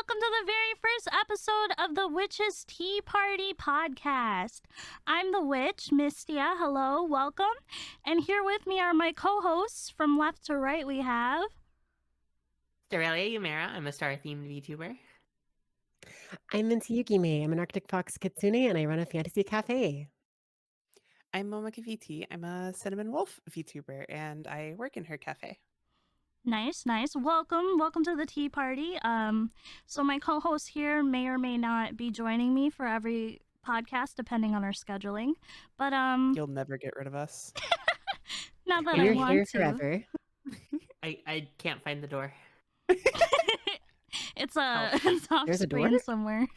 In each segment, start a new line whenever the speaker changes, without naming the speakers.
welcome to the very first episode of the Witch's Tea Party podcast. I'm the witch, Mystia. Hello, welcome. And here with me are my co-hosts. From left to right, we have...
StareliaYumera. I'm a star-themed VTuber.
I'm MintyYukime. I'm an Arctic Fox Kitsune, and I run a fantasy cafe.
I'm MomokaVT. I'm a Cinnamon Wolf VTuber, and I work in her cafe.
Nice. Welcome to the tea party. So my co-host here may or may not be joining me for every podcast, depending on our scheduling. But
You'll never get rid of us.
not that
We're
I want
here
to.
forever.
I can't find the door.
It's off
There's a
screen
door?
somewhere.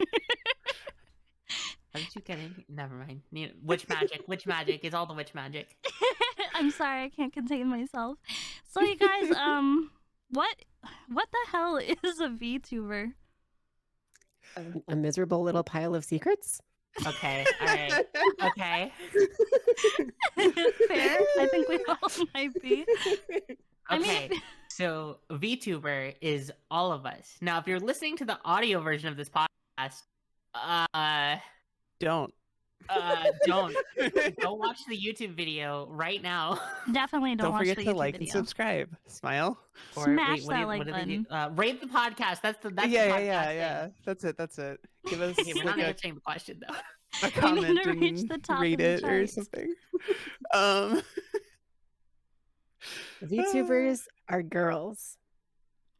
How did you get in? Never mind. Witch magic. Witch magic. It's all the witch magic.
I'm sorry, I can't contain myself. So you guys, what the hell is a VTuber?
A miserable little pile of secrets.
Okay. All right. Okay.
Fair. I think we all might be. I mean,
Okay. So VTuber is all of us. Now, if you're listening to the audio version of this podcast,
Don't.
don't go watch the YouTube video right now.
definitely don't
Don't
watch
forget
the
to
YouTube
like
video.
and subscribe. Smile.
Smash
what
that
do
like
what do they do?
button.
Rate the podcast. That's the
yeah.
podcast
That's it. Give us
thing. Okay, we're not
like
answering the question though.
a
We
comment
need to
and
reach the top
rate
of the
it or
charts.
something.
VTubers are girls.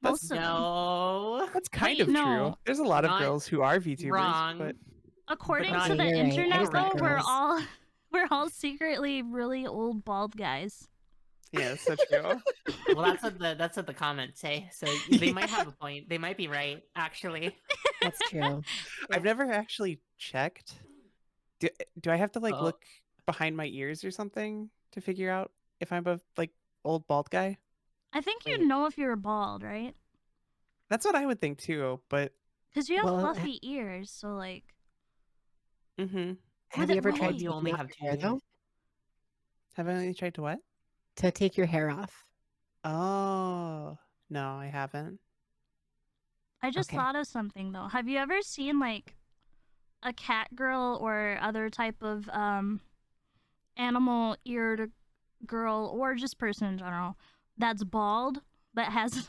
Most of them.
No.
That's kind
Wait,
of
no.
true. There's a lot of
Not
girls who are VTubers,
wrong.
but
According
But
to
not-
the
You're right. I
internet,
just like
though,
girls.
we're all secretly really old bald guys.
yeah, it's so true.
Well, that's what the comments say. So they might have a point. They might be right, actually.
That's true.
I've never actually checked. Do I have to like
Oh.
look behind my ears or something to figure out if I'm a like old bald guy?
I think
Wait.
you'd know if you were bald, right?
That's what I would think too, but
Because you have
Well,
fluffy ears, so like...
Have you ever
Wait.
tried
You
to
only
take
have
off
2
your hair,
ears.
though?
have I only tried to what?
To take your hair off.
Oh, no, I haven't.
I just
Okay.
thought of something, though. Have you ever seen, like, a cat girl or other type of animal-eared girl, or just person in general, that's bald, but has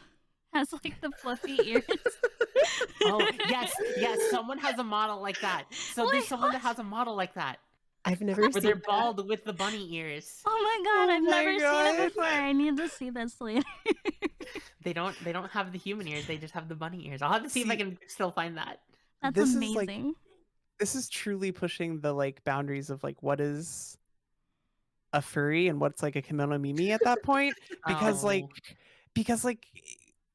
like, the fluffy ears?
Oh yes. Someone has a model like that. So
Wait,
there's someone that
what?
has a model like that,
I've never
where
seen
they're
that.
bald with the bunny ears.
Oh my god,
Oh
I've
my
never seen it
God.
before. I need to see this later.
They don't have the human ears. They just have the bunny ears. I'll have to see if I
See-
can still find that.
That's
This is,
amazing.
like, This is truly pushing the like boundaries of like what is a furry and what's like a kimono mimi at that point because
Oh.
like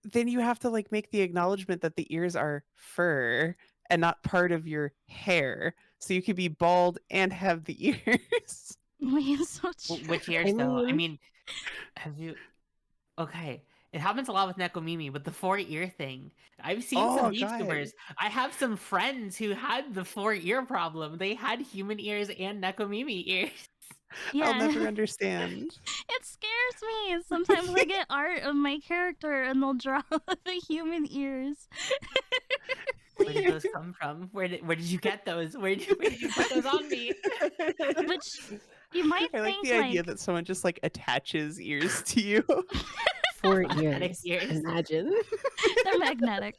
then you have to like make the acknowledgement that the ears are fur and not part of your hair, so you could be bald and have the ears.
Wait, so
Which ears though? I mean, have you? Okay, it happens a lot with Nekomimi, but the 4-ear thing. I've seen some
Oh, God.
VTubers. I have some friends who had the 4-ear problem. They had human ears and Nekomimi ears.
yeah.
I'll never understand.
It scares me. Sometimes I get art of my character and they'll draw the human ears.
Where did those come from? Where did you get those? Where did you put those on me?
Which you might
I like
think
the idea
like
that someone just like attaches ears to you.
4
Magnetic
ears.
ears.
Imagine.
they're magnetic.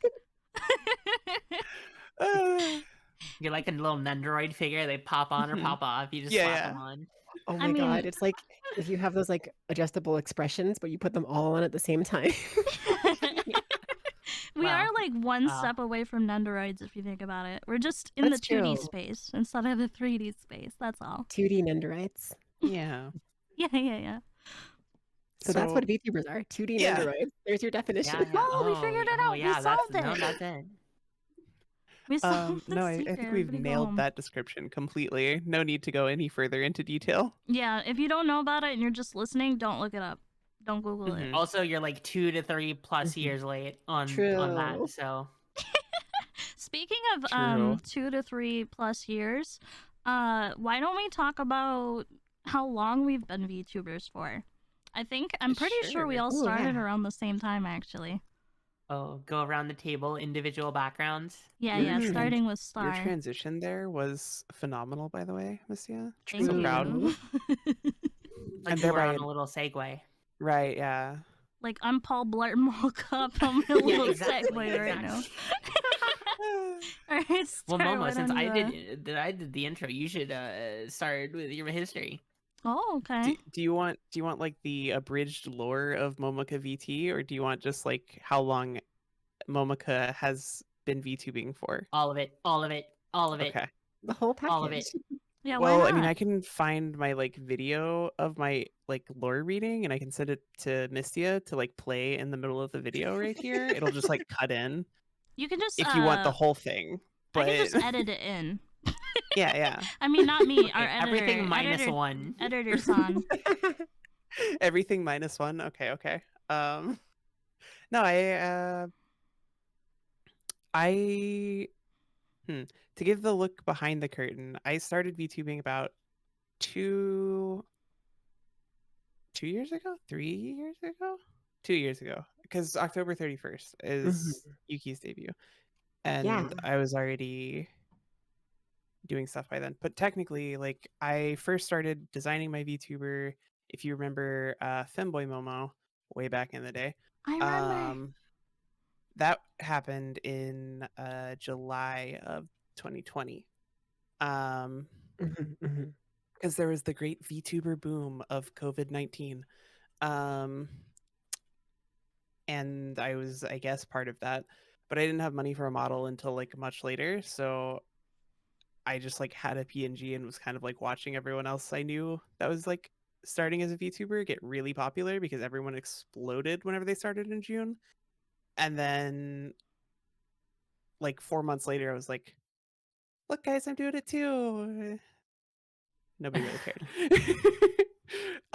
You're like a little Nendoroid figure. They pop on or
Mhm.
pop off. You just
Yeah,
slap
yeah.
them on.
Oh
I
my
mean-
god. It's like if you have those like adjustable expressions, but you put them all on at the same time.
We
Wow.
are like one
Wow.
step away from Nendoroids if you think about it. We're just in
That's
the 2D
true.
space instead of the 3D space. That's all.
2D Nendorites.
Yeah.
Yeah.
So that's what VTubers are. 2D
Yeah.
Nendoroids. There's your definition.
Yeah.
Oh, we figured it out. We
Yeah,
solved
that's,
it.
No, that's it.
We solved the
No, I
secret.
think we've
Everybody go
nailed
home.
that description completely. No need to go any further into detail.
Yeah, if you don't know about it and you're just listening, don't look it up. Don't Google it.
Mhm.
Also, you're like 2 to 3 plus
Mhm.
years late on
True.
that. So
Speaking of
True.
2 to 3 plus years, why don't we talk about how long we've been VTubers for? I'm pretty sure we
Sure.
all
Ooh,
started
yeah.
around the same time actually.
go around the table, individual backgrounds.
Yeah,
Your
starting with
Your
Star.
transition there was phenomenal, by the way, Missia.
Thank
So proud.
you.
Like
And
you were
thereby,
on a little segue.
right, yeah.
Like I'm Paul Blart Mall Cop on my little
exactly,
segue right now. All right,
Well,
Star,
Momo,
why
since
don't
I
you,
did the intro, you should start with your history.
Oh, okay.
Do you want like the abridged lore of MomokaVT, or do you want just like how long Momoka has been VTubing for?
All of it, all of it, all of it,
Okay.
The whole
all of it.
package.
Yeah, why
Well,
not?
I mean, I can find my like video of my like lore reading, and I can send it to Mistia to like play in the middle of the video right here. It'll just like cut in
You can just
if you want the whole thing.
I can
But
just edit it in.
yeah.
I mean, not me, our
Okay,
editor.
everything minus one.
Editor son.
Everything -1. Okay. No, to give the look behind the curtain, I started VTubing about 2 years ago, 3 years ago, 2 years ago, because October 31st is Yuki's debut,
Yeah.
and I was already doing stuff by then. But technically, like I first started designing my VTuber, if you remember, Femboy Momo, way back in the day.
I remember.
That happened in July of 2020. Because there was the great VTuber boom of COVID-19. And I was, I guess, part of that. But I didn't have money for a model until like much later. So I just like had a PNG and was kind of like watching everyone else I knew that was like starting as a VTuber get really popular because everyone exploded whenever they started in June. And then like 4 months later, I was like, look, guys, I'm doing it too. Nobody really cared.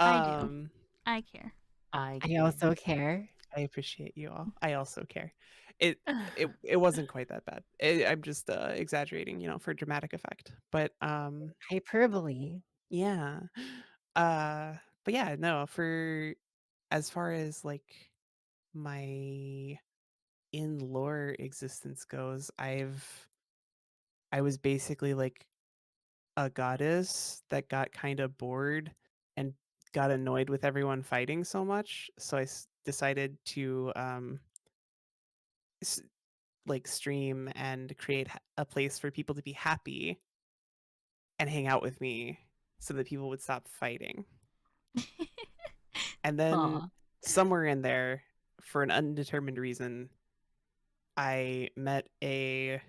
I do. I care.
I also care.
I appreciate you all. I also care. It wasn't quite that bad. I'm just exaggerating, for dramatic effect. But
Hyperbole.
yeah. But yeah, no, for as far as like my in lore existence goes, I was basically like a goddess that got kind of bored and got annoyed with everyone fighting so much. So I decided to like stream and create a place for people to be happy and hang out with me so that people would stop fighting. And then somewhere in there, for an undetermined reason, I met a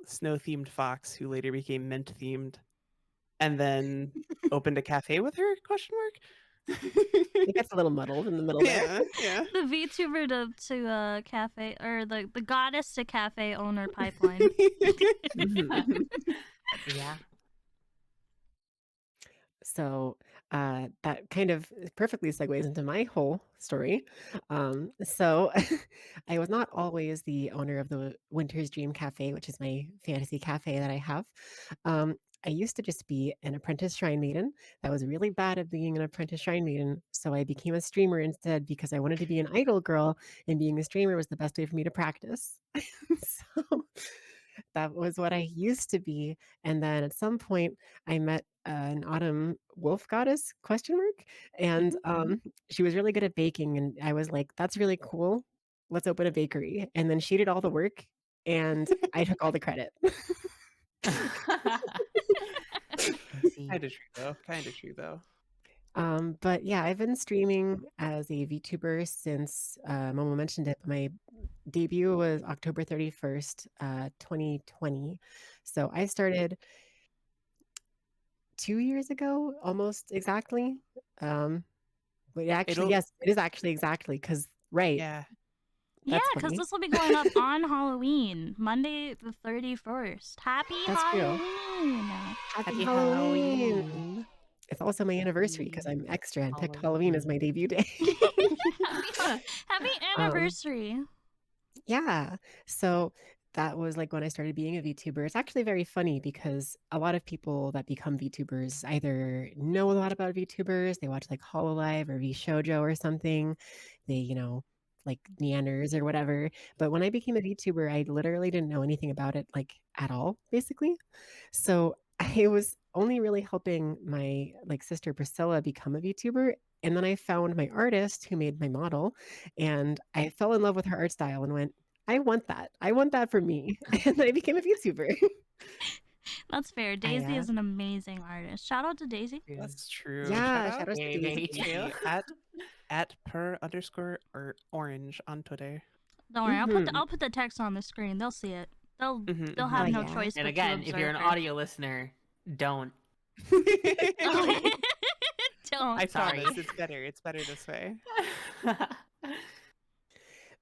snow-themed fox who later became mint-themed, and then opened a cafe with her? Question mark.
It gets a little muddled in the middle there.
Yeah.
The VTuber to cafe, or the goddess to cafe owner pipeline.
Yeah.
So that kind of perfectly segues into my whole story. So I was not always the owner of the Winter's Dream Cafe, which is my fantasy cafe that I have. I used to just be an apprentice shrine maiden that was really bad at being an apprentice shrine maiden. So I became a streamer instead because I wanted to be an idol girl, and being a streamer was the best way for me to practice. So that was what I used to be. And then at some point, I met an autumn wolf goddess ? And she was really good at baking, and I was like, "That's really cool. Let's open a bakery." And then she did all the work, and I took all the credit.
Kind of true though.
But yeah, I've been streaming as a VTuber since Momo mentioned it. My debut was October 31st, 2020. So I started 2 years ago, almost exactly. But actually, yes, it is actually exactly because
Yeah.
Yeah, because this will be going up on Halloween, Monday the 31st. Happy Halloween!
Happy Halloween! It's also my anniversary because I'm extra and picked Halloween as my debut day.
Happy anniversary!
Yeah. So that was like when I started being a VTuber. It's actually very funny because a lot of people that become VTubers either know a lot about VTubers, they watch like Hololive or VShojo or something. They, like Neanders or whatever. But when I became a VTuber, I literally didn't know anything about it like at all, basically. So I was only really helping my like sister Priscilla become a VTuber. And then I found my artist who made my model, and I fell in love with her art style and went, I want that. I want that for me. And then I became a VTuber.
That's fair. Daisy is an amazing artist. Shout out to Daisy.
That's true.
Yeah,
Shout
shout
out
out to
Very, very
Daisy.
true.
at per_orange on Twitter.
Don't worry, I'll put the text on the screen. They'll see it. They'll have
Oh,
no
yeah.
choice
And
but
again,
to
if you're an
observe her.
audio listener, don't.
Don't.
I
Sorry.
promise it's better. It's better this way.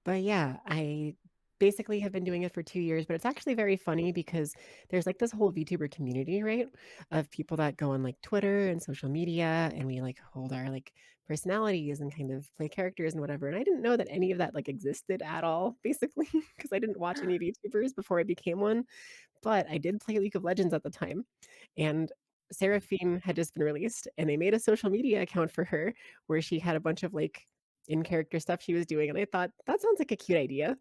But yeah, I basically have been doing it for 2 years, but it's actually very funny because there's like this whole VTuber community, right? Of people that go on like Twitter and social media, and we like hold our like personalities and kind of play characters and whatever. And I didn't know that any of that like existed at all, basically, because I didn't watch any VTubers before I became one. But I did play League of Legends at the time, and Seraphine had just been released, and they made a social media account for her where she had a bunch of like in-character stuff she was doing, and I thought that sounds like a cute idea.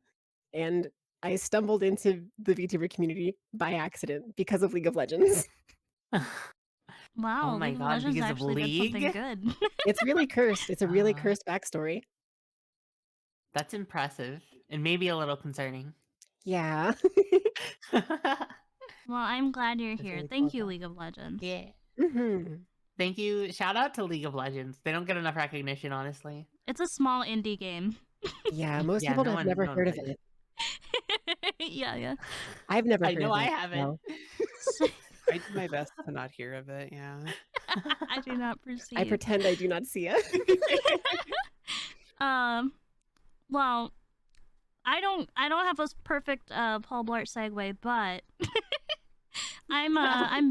And I stumbled into the VTuber community by accident because of League of Legends.
Wow,
Oh my
League of
God,
Legends
because of
actually did something
League?
good.
It's really cursed. It's a really cursed backstory.
That's impressive and maybe a little concerning.
Yeah.
Well, I'm glad you're
That's
here.
really
Thank
cool,
you,
though.
League of Legends.
Yeah.
hmm
Thank you. Shout out to League of Legends. They don't get enough recognition, honestly.
It's a small indie game.
Yeah, most
Yeah,
people
no
have
one-
never
no one
heard of
plays
it.
Yeah.
I've never
I
heard
know
of
I
it.
haven't.
so
I do my best to not hear of it. Yeah.
I do not perceive.
I pretend I do not see it.
Well, I don't have a perfect Paul Blart segue, but I'm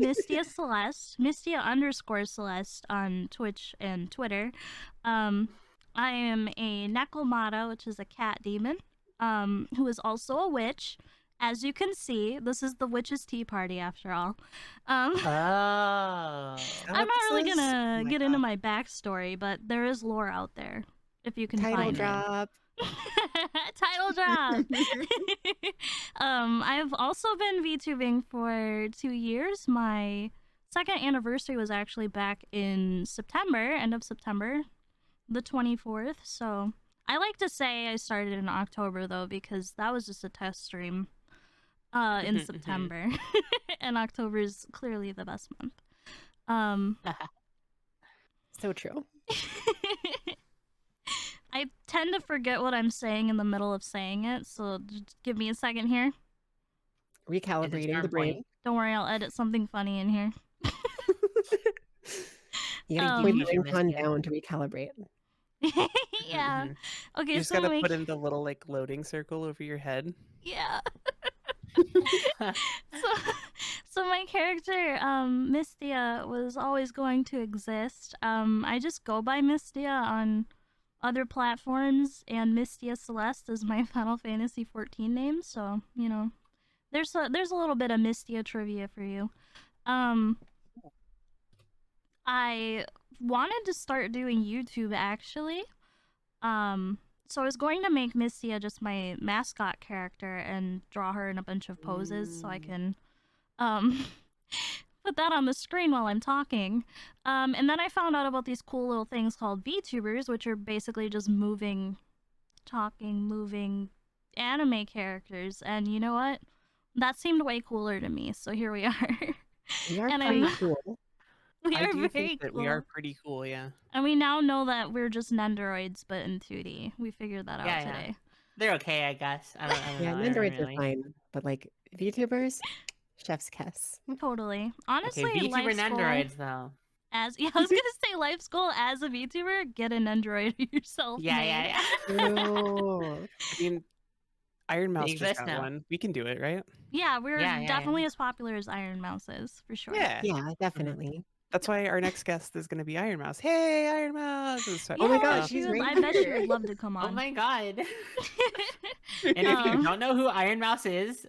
Mistia Celeste, Mistia_Celeste on Twitch and Twitter. I am a Nekomata, which is a cat demon, who is also a witch. As you can see, this is the witch's tea party after all.
Oh.
I'm not really gonna get into my backstory, but there is lore out there if you can
Title
find
drop.
it. Title drop. I've also been VTubing for 2 years. My second anniversary was actually back in September, end of September, the 24th. So I like to say I started in October though, because that was just a test stream in September, and October is clearly the best month.
So true.
I tend to forget what I'm saying in the middle of saying it, so just give me a second here.
Recalibrating the brain.
Don't worry, I'll edit something funny in here.
You gotta point the
You
ring con
missed it.
down to recalibrate.
Yeah. Okay,
You just
so
gotta
like,
put in the little like loading circle over your head.
yeah. So my character, Mistia, was always going to exist. I just go by Mistia on other platforms, and Mistia Celeste is my Final Fantasy 14 name, so, you know, there's a little bit of Mistia trivia for you. I wanted to start doing YouTube, actually. So I was going to make Mistia just my mascot character and draw her in a bunch of poses so I can put that on the screen while I'm talking. And then I found out about these cool little things called VTubers, which are basically just moving anime characters. And you know what? That seemed way cooler to me, so here we are.
We are
And
pretty
I'm-
cool.
We
I
are
do
very
think that
cool.
we are pretty cool. Yeah.
And we now know that we're just Nendoroids, but in 2D. We figured that out
Yeah.
today.
They're okay, I guess. I don't
Yeah,
know. I don't
Nendoroids
really.
are fine, but like VTubers, chef's kiss.
Totally.
Okay,
Honestly,
VTuber
life's goal
Nendoroids, though.
I was gonna say life's goal as a VTuber, get an Nendoroid yourself.
Yeah.
Oh.
I mean, Iron Mouse just
exist
got
now.
one. We can do it, right?
Yeah, we're
Yeah.
definitely as popular as Iron Mouse is, for sure.
Yeah.
Yeah, definitely.
That's why our next guest is going to be Iron Mouse. Hey, Iron Mouse!
Oh my
Yeah,
God,
she
she's
would-
right
I bet she
here.
would love to come
Oh
on.
my god. And if you don't know who Iron Mouse is,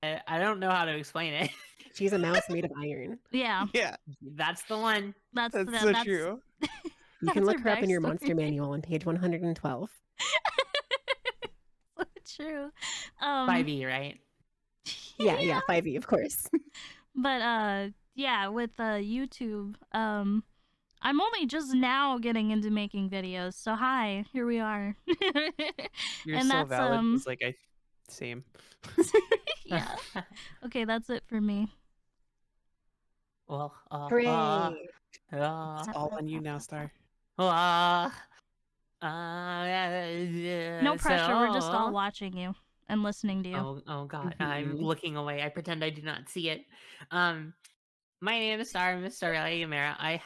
I don't know how to explain it.
She's a mouse made of iron.
Yeah,
Yeah,
That's the one.
that's
that's
the,
so true.
You
That's
can look
her
her up in your
backstory.
monster manual on page 112.
True.
5e, right?
Yeah, 5e, of course.
But yeah, with YouTube, I'm only just now getting into making videos. So hi, here we are.
You're
And
so
that's
valid. It's like same.
yeah. Okay, that's it for me.
Well,
Hooray!
It's all on you now, Star.
uh,
No pressure. We're just all
so,
watching you and listening to you.
oh God, I'm
Mhm.
looking away. I pretend I do not see it. My name is StareliaYumera. I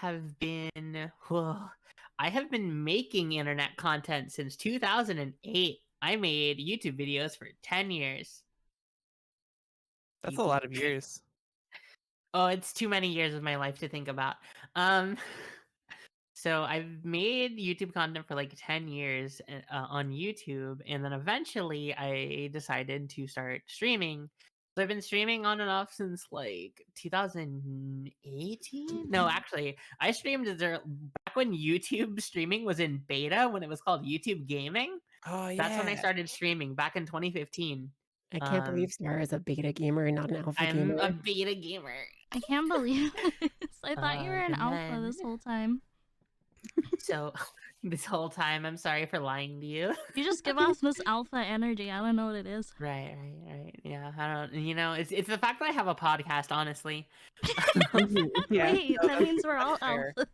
have been making internet content since 2008. I made YouTube videos for 10 years.
That's a lot of years.
Oh, it's too many years of my life to think about. Um, so I've made YouTube content for like 10 years on YouTube, and then eventually I decided to start streaming. So I've been streaming on and off since like 2018. No, actually, I streamed back when YouTube streaming was in beta, when it was called YouTube Gaming.
Oh yeah.
That's when I started streaming back in 2015.
I can't believe Star is a beta gamer and not an alpha gamer.
I'm a beta gamer.
I can't believe this. I thought you were an
And
alpha this
then-
whole time.
So this whole time, I'm sorry for lying to you.
You just give off this alpha energy. I don't know what it is.
Right. Yeah, I don't. It's the fact that I have a podcast. Honestly,
Yeah,
Wait,
no,
that means we're all
fair.
alphas.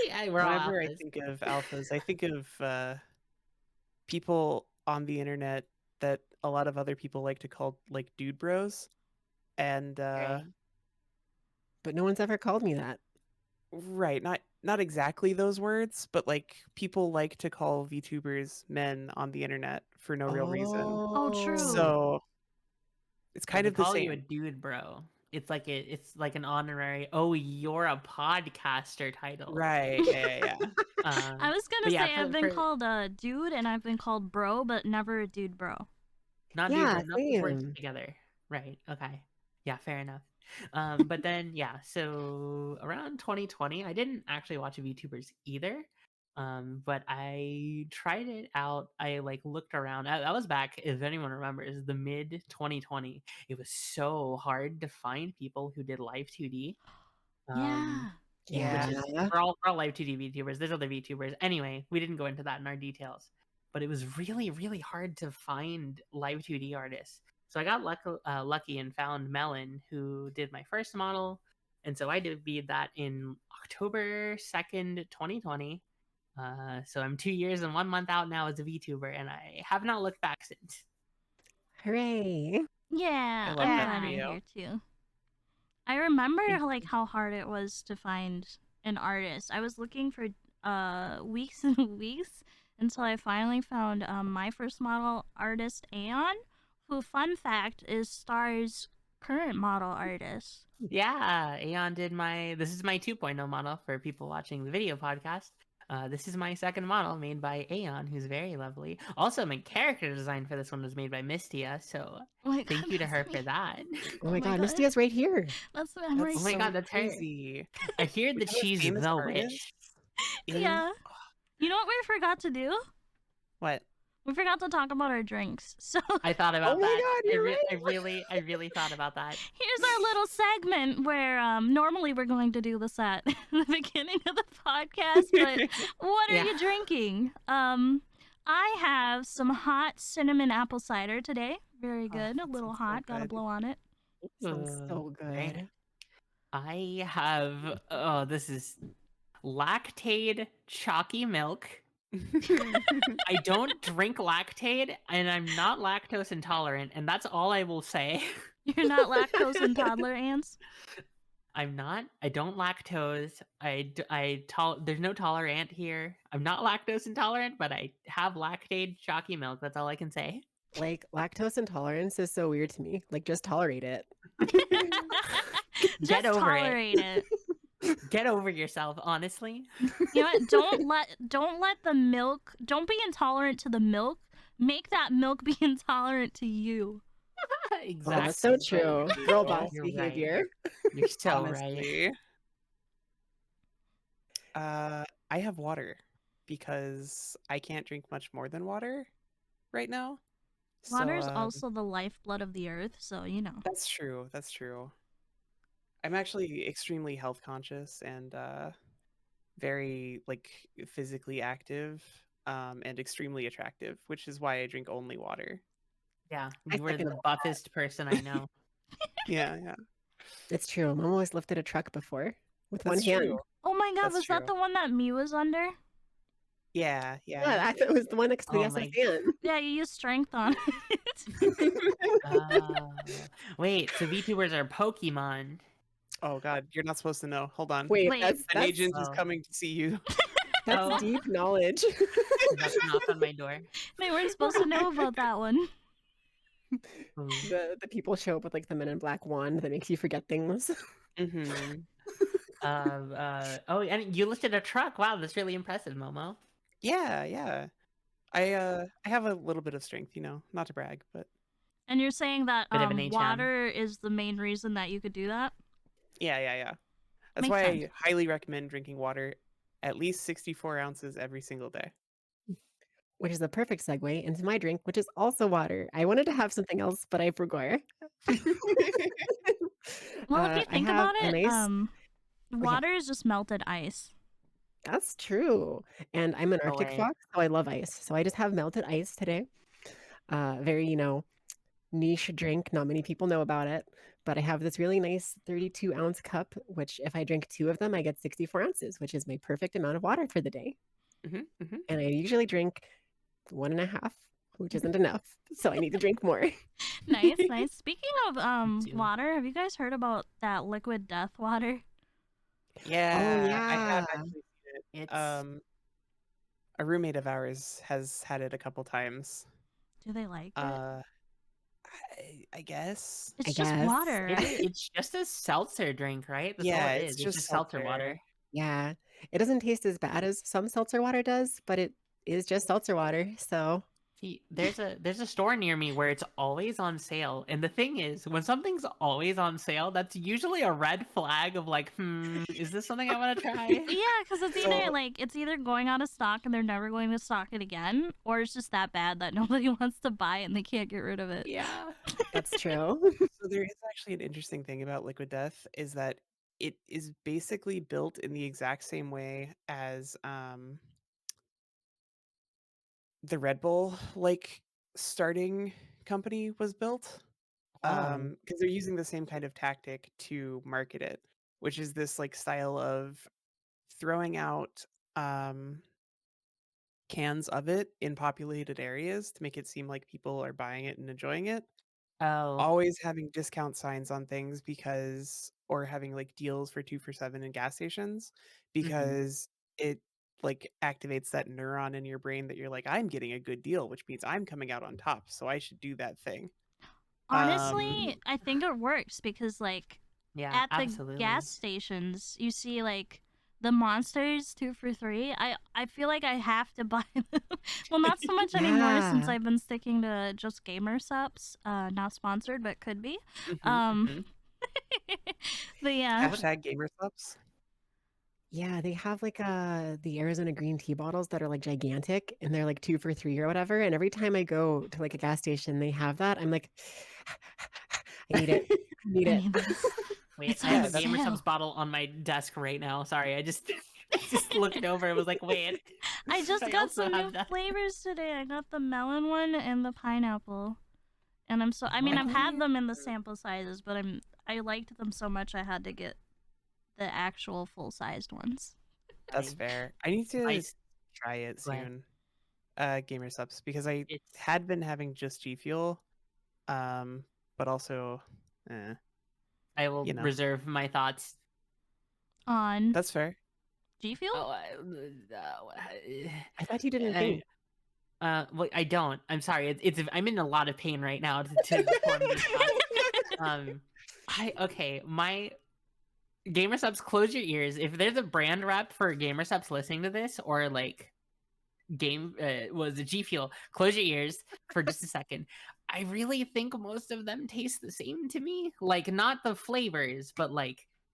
yeah, we're all
Whenever I
alphas.
think of alphas, I think of people on the internet that a lot of other people like to call like dude bros, and
Right.
But no one's ever called me that.
right, not exactly those words, but like people like to call VTubers men on the internet for no real reason.
Oh, true.
So it's kind
They
of the
call you a
same.
dude, bro. It's like an honorary. Oh, you're a podcaster title.
Right. Yeah.
I was gonna
but
say
yeah,
I've been called a dude and I've been called bro, but never a dude bro.
Not
Yeah,
dude, bro. Not those words
same.
together. Right. Okay. Yeah. Fair enough. But then yeah. So around 2020, I didn't actually watch VTubers either. But I tried it out. I like looked around. That was back, if anyone remembers, the mid 2020. It was so hard to find people who did live 2D.
Yeah.
Yeah.
Which is we're all live 2D VTubers. There's other VTubers. Anyway, we didn't go into that in our details, but it was really, really hard to find live 2D artists. So I got lucky and found Melon, who did my first model, and so I debuted that in October 2nd, 2020. So I'm 2 years and 1 month out now as a VTuber, and I have not looked back since.
Hooray.
Yeah,
I
I'm
love that
glad
for
I'm
you.
here too. I remember like how hard it was to find an artist. I was looking for weeks and weeks until I finally found my first model artist, Aeon, who, fun fact, is Star's current model artist.
Yeah, Aeon did this is my 2.0 model for people watching the video podcast. This is my second model made by Aeon, who's very lovely. Also, my character design for this one was made by Mystia, so
Oh my
thank
God,
you to her
that's me.
for that.
Oh my god, Mystia's right here.
That's the memory.
Oh my God, that's her.
crazy.
I hear
We
that
have a
she's
famous
the
artist
witch.
in-
Yeah. You know what we forgot to do?
What?
We forgot to talk about our drinks. So
I thought about
Oh my
that.
God, you're
I really thought about that.
here's our little segment where normally we're going to do this at the beginning of the podcast, but what are
Yeah.
you drinking? I have some hot cinnamon apple cider today. Very good. A
that
little
sounds so
hot. Gotta
good.
blow on it.
Sounds so
Very
good.
nice. I have this is Lactaid chalky milk. I don't drink Lactaid, and I'm not lactose intolerant, and that's all I will say.
You're not lactose intolerant?
I'm not. I don't lactose. There's no tolerant here. I'm not lactose intolerant, but I have Lactaid chalky milk. That's all I can say.
Like, lactose intolerance is so weird to me. Like, just tolerate it.
Just
over it.
tolerate it.
Get over yourself, honestly.
You know what? Don't let the milk. Don't be intolerant to the milk. Make that milk be intolerant to you.
Exactly.
Oh, that's so true. Girl boss
You're right.
behavior.
You're so right.
Honestly. I have water because I can't drink much more than water right now.
Water
So
is also the lifeblood of the earth, so you know.
that's true. That's true. I'm actually extremely health conscious and very like physically active and extremely attractive, which is why I drink only water.
Yeah,
I
you were
second
the
all
buffest person I know.
Yeah, yeah.
It's true. Mom always lifted a truck before with one
That's
hand.
true.
Oh my god,
That's
was that
true.
the one that me was under?
Yeah,
Yeah,
yeah.
I thought it was the one next to the
Oh my.
SSN.
Yeah, you used strength on it.
Wait, so VTubers are Pokemon.
Oh god, you're not supposed to know. Hold on.
Wait,
Wait.
An
that's
agent is
Oh.
coming to see you.
that's
Oh.
deep knowledge.
About to knock on my door.
They weren't supposed to know about that one.
Ooh.
The people show up with like the Men in Black wand that makes you forget things.
Mm-hmm.
Oh, and you lifted a truck. Wow, that's really impressive, Momo.
Yeah, yeah. I have a little bit of strength, not to brag, but
And you're saying that
Bit of an HM.
water is the main reason that you could do that?
yeah. That's
Makes
why
sense.
I highly recommend drinking water at least 64 ounces every single day.
Which is a perfect segue into my drink, which is also water. I wanted to have something else, but I forgot.
Well, if you
I
think
have
about
a
it,
nice.
water is just melted ice.
That's true. And I'm an
No
Arctic
way.
fox, so I love ice. So I just have melted ice today. Very, niche drink. Not many people know about it. But I have this really nice 32-ounce cup, which if I drink 2 of them, I get 64 ounces, which is my perfect amount of water for the day.
Mm-hmm.
And I usually drink 1.5, which isn't enough. So I need to drink more.
Nice, nice. Speaking of
too.
water, have you guys heard about that liquid death water?
Yeah, I have
yeah.
actually seen it.
It's
A roommate of ours has had it a couple times.
Do they like it?
I guess.
It's
I
just
guess.
water.
it's just a seltzer drink, right? That's all
Yeah,
it
it's
is. It's
just
just seltzer water.
seltzer.
Yeah. It doesn't taste as bad as some seltzer water does, but it is just seltzer water. So
See, there's a store near me where it's always on sale, and the thing is, when something's always on sale, that's usually a red flag of like, is this something I want to try?
Yeah, because it's either
So-
it's either going out of stock and they're never going to stock it again, or it's just that bad that nobody wants to buy it and they can't get rid of it.
Yeah.
that's true.
So there is actually an interesting thing about Liquid Death is that it is basically built in the exact same way as the Red Bull starting company was built.
Oh.
Because they're using the same kind of tactic to market it, which is this style of throwing out cans of it in populated areas to make it seem like people are buying it and enjoying it.
Oh.
Always having discount signs on things or having deals for 2 for 7 in gas stations because it activates that neuron in your brain that you're like, I'm getting a good deal, which means I'm coming out on top, so I should do that thing.
Honestly, I think it works because
Yeah,
at the
absolutely.
gas stations, you see the monsters 2 for 3. I feel like I have to buy them. Well, not so much anymore since
Yeah.
I've been sticking to just gamer subs. Not sponsored, but could be.
Mhm.
But yeah,
Hashtag gamer subs.
Yeah, they have the Arizona green tea bottles that are gigantic and they're 2 for 3 or whatever. And every time I go to a gas station, they have that. I'm like, I need it. I need
I
it.
need this.
Wait,
It's
I
on
have a
that's-
Gamer
sale.
Subs bottle on my desk right now. Sorry, I just just looked over and was like, wait.
I just
I
got
also
some
have
new
that.
flavors today. I got the melon one and the pineapple. And I mean, I've had them in the sample sizes, but I liked them so much I had to get the actual full-sized ones.
That's fair. I need to
Nice.
try it
Go ahead.
soon. Gamer subs because I
It's
had been having just G Fuel, but also,
I will
you know.
reserve my thoughts.
On
That's fair.
G Fuel?
Oh,
I thought you didn't think.
well, I don't. I'm sorry. I'm in a lot of pain right now to form these thoughts. My Gamer Subs, close your ears. If there's a brand rep for Gamer Subs listening to this, or was it G Fuel, close your ears for just a second. I really think most of them taste the same to me. Not the flavors, but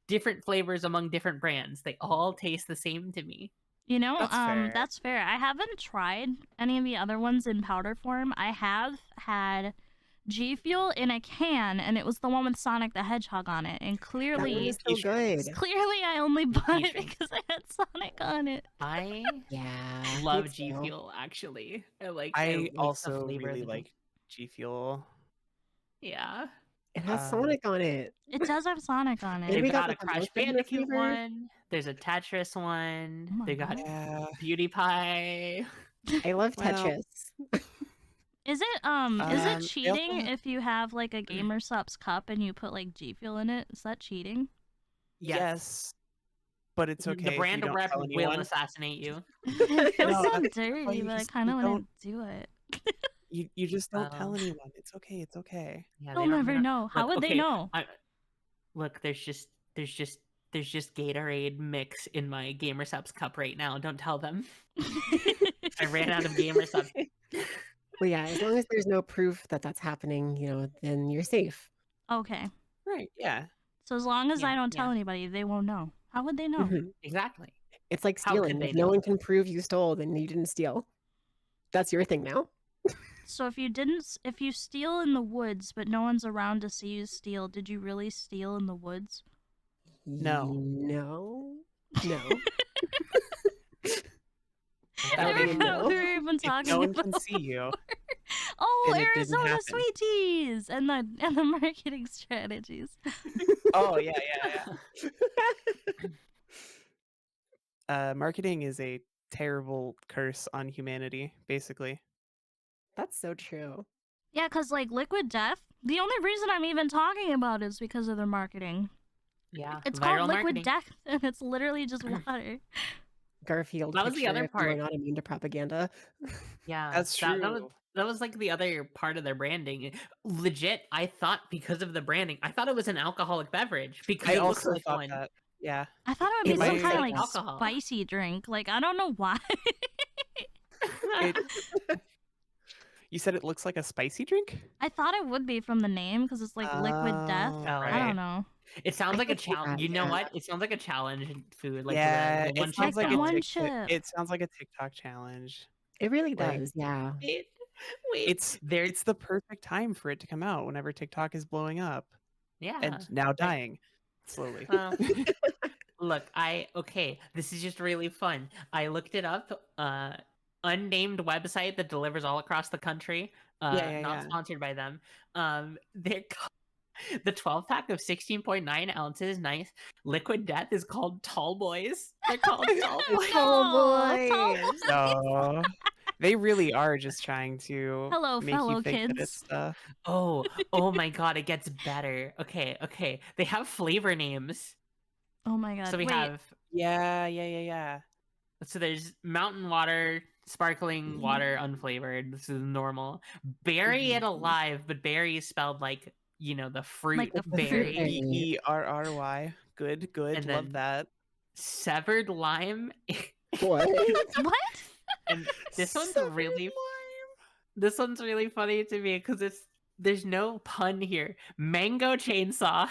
different flavors among different brands. They all taste the same to me.
You know,
That's fair.
that's fair. I haven't tried any of the other ones in powder form. I have had G Fuel in a can, and it was the one with Sonic the Hedgehog on it. And
That one
clearly,
is so good.
I only bought it
G-Fuel.
because I had Sonic on it.
I
Yeah. me
love G
too.
Fuel actually. I like
I
the
also
flavor
really
of the
like G Fuel.
Yeah.
It has
Um,
Sonic on it.
It does have Sonic on
And
it.
we
They've
got
got a
like a
Crash
milk banana
Bandicoot
flavor.
one. There's a Tetris one.
Oh my
They got
God.
Yeah.
Beauty Pie.
I love
Well,
Tetris.
Is it
they also
cheating
have-
if you have like a Gamer Supps cup and you put like G Fuel in it? Is that cheating?
Yes, but it's okay
The
if you
brand
don't
rep
tell
will
anyone.
assassinate you.
It feels
No,
so
that's why
dirty,
you
but I
just
kind of
you
want
don't
to do it.
you just don't tell
Well,
anyone. It's okay. It's okay.
yeah,
They'll
they don't.
never know. How
Look,
would they
okay,
know?
Look, there's just Gatorade mix in my Gamer Subs cup right now. Don't tell them. I ran out of Gamer Subs.
Well, yeah, as long as there's no proof that that's happening, then you're safe.
Okay.
Right. Yeah.
So as long as I
Yeah,
don't tell
yeah.
anybody, they won't know. How would they know?
Mhm.
Exactly.
It's like
How could
stealing.
they
If no
know?
one can prove you stole, then you didn't steal. That's your thing now.
So if you steal in the woods, but no one's around to see you steal, did you really steal in the woods?
No.
No. No.
That
we
would
be no.
were even
If
talking
no one
about
can see you,
oh,
then it didn't
Arizona
happen.
sweeties and the marketing strategies.
Oh yeah, yeah. Marketing is a terrible curse on humanity, basically.
That's so true.
Yeah, because like Liquid Death, the only reason I'm even talking about it is because of their marketing.
Yeah.
It's
viral
called Liquid
marketing.
Death, and it's literally just water.
Garfield
That was the
picture
other
if you are
part.
not immune to propaganda.
Yeah,
That's true.
that was like the other part of their branding. Legit, I thought because of the branding, I thought it was an alcoholic beverage because
I
it looks
also
like
thought
one.
that. Yeah.
I thought it would
It
be some
looks
kind of
like
like
alcohol.
spicy drink. Like I don't know why.
It, you said it looks like a spicy drink?
I thought it would be from the name because it's like Liquid Death.
Oh,
Oh,
I
right.
don't know.
It sounds
I
like a
could see
challenge.
that,
You know
yeah.
what? It sounds like a challenge food, like
Yeah,
the
it
one
sounds
chip
like
the
a
one
challenge.
chip.
It sounds like a TikTok challenge.
It really
Like,
does, yeah.
Wait,
It's
there's
it's the perfect time for it to come out whenever TikTok is blowing up
yeah.
and now dying slowly.
Well, look, okay, this is just really fun. I looked it up. Unnamed website that delivers all across the country.
Yeah.
Not sponsored by them. They're the 12-pack of 16.9 ounces, nice Liquid Death is called Tall Boys. They're called Tall Boys.
Oh,
Tall
Tall
boys.
So they really are just trying to
Hello,
make
fellow
you think that
kids.
it's stuff.
Oh my god, it gets better. Okay. They have flavor names.
Oh my god.
So we
Wait,
have
Yeah.
so there's mountain water, sparkling water, unflavored. This is normal. Bury it alive, but berry is spelled like, the fruit
Like the fruit
berry.
BERRY. Good.
And
Love
then
that.
severed lime.
What?
what?
And this one's
Severed
really funny to me because there's no pun here. Mango chainsaw.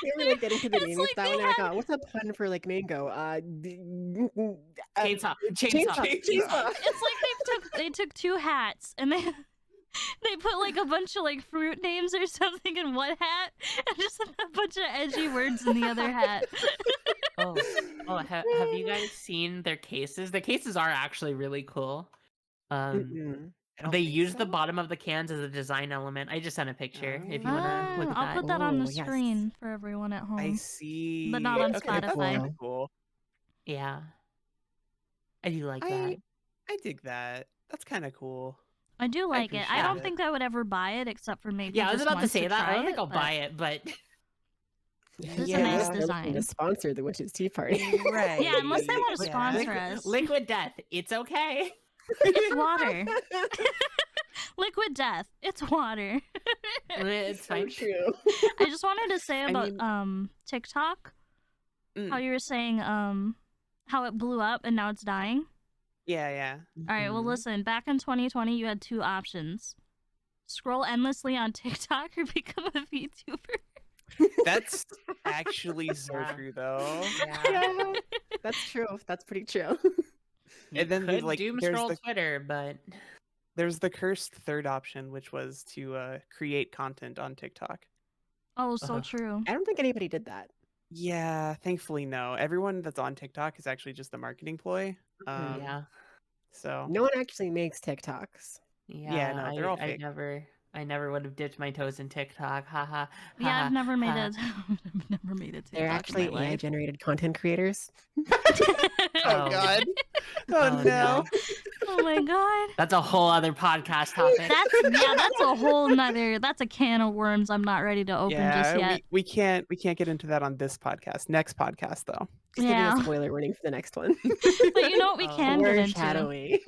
You were like getting to the
It's
name
like
that
they
one. Like,
had-
what's a pun for like mango?
Chainsaw.
It's like they took two hats and they put like a bunch of like fruit names or something in one hat and just a bunch of edgy words in the other hat.
Have you guys seen their cases? Their cases are actually really cool.
Mm-mm.
I don't
They
think
use
so.
the bottom of the cans as a design element. I just sent a picture if you want to look at
I'll
that.
put that on the
Oh, yes.
screen for everyone at home.
I see.
But not on
Okay, that's
Spotify.
kinda cool.
Yeah, I do like that.
I dig that. That's kind of cool.
I do like it. I
appreciate
don't
it.
think I would ever buy it except for maybe
Yeah, I was
just
about to
once
say that. I
try
don't think
it,
I'll
but
buy it, but
This is a
Yeah.
nice
Unless they're looking to
design.
sponsor the Witches Tea Party.
Right.
Yeah, unless they want to
Yeah.
sponsor us.
Liquid Death, it's okay.
It's water. Liquid Death. It's water.
It's
So
fine.
true.
I just wanted to say
I
about
mean-
TikTok,
Mm.
how you were saying how it blew up and now it's dying.
Yeah.
All right, well
Mhm.
listen, back in 2020 you had two options. Scroll endlessly on TikTok or become a VTuber.
That's actually so
Yeah.
true, though.
Yeah.
Yeah, that's true. That's pretty true.
You
And then
could
like
doom
there's
scroll
the
Twitter, but
there's the cursed third option, which was to create content on TikTok.
Oh, so
Ugh.
true.
I don't think anybody did that.
Yeah, thankfully no. Everyone that's on TikTok is actually just a marketing ploy.
Mhm.
yeah.
So
No one actually makes TikToks.
Yeah,
no, they're all
I
fake.
never would have dipped my toes in TikTok. Ha ha.
Yeah, I've never made
ha.
it. I've never made it
They're
TikTok in my
actually AI
life.
generated content creators.
Oh God. Oh
Oh,
no.
Oh my god.
That's a whole other podcast topic.
That's a whole nother. That's a can of worms. I'm not ready to open just
Yeah,
yet.
we can't get into that on this podcast. Next podcast though.
Just giving a
Yeah.
spoiler warning for the next one.
But you know what we
Oh.
can get into?
Foreshadowing.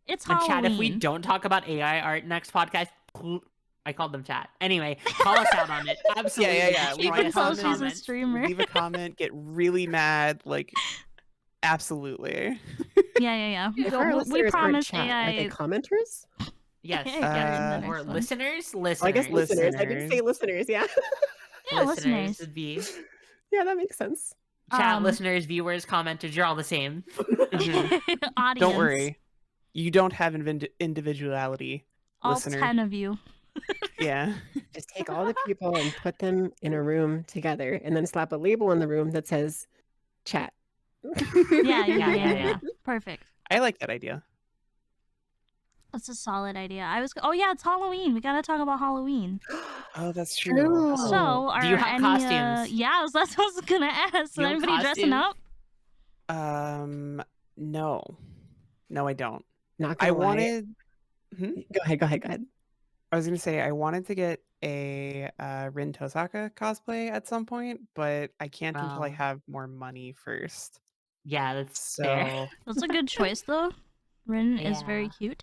It's
And
Halloween.
chat, if we don't talk about AI art next podcast, I called them chat. Anyway, call us out on it. Absolutely.
Yeah.
You
Leave
can
a
tell
comment.
she's a
comments.
streamer.
Leave a comment, get really mad, like absolutely.
Yeah.
If our
We
listeners aren't
promised
chat, are they
AI.
commenters?
Yes.
Yeah,
yes.
the
Or
next one.
listeners?
Oh, I guess listeners. I did say
Listeners.
listeners, yeah.
Yeah, listeners.
would be
Yeah, that makes sense.
chat, listeners, viewers, commenters. You're all the same.
Audience.
Don't worry. You don't have individuality,
All
listener.
10 of you.
Yeah.
Just take all the people and put them in a room together and then slap a label in the room that says chat.
Yeah. Perfect.
I like that idea.
That's a solid idea. Oh yeah, it's Halloween. We gotta talk about Halloween.
Oh, that's true.
So, are
Do you have
any,
costumes?
yeah, that's what I was gonna ask.
You have
Anybody dressing
costumes?
up?
No. No, I don't.
Not gonna
I
lie.
wanted
Go ahead.
I was gonna say I wanted to get a Rin Tosaka cosplay at some point, but I can't until I
Oh.
have more money first.
Yeah, that's fair.
So
That's a good choice though. Rin is very
Yeah.
cute.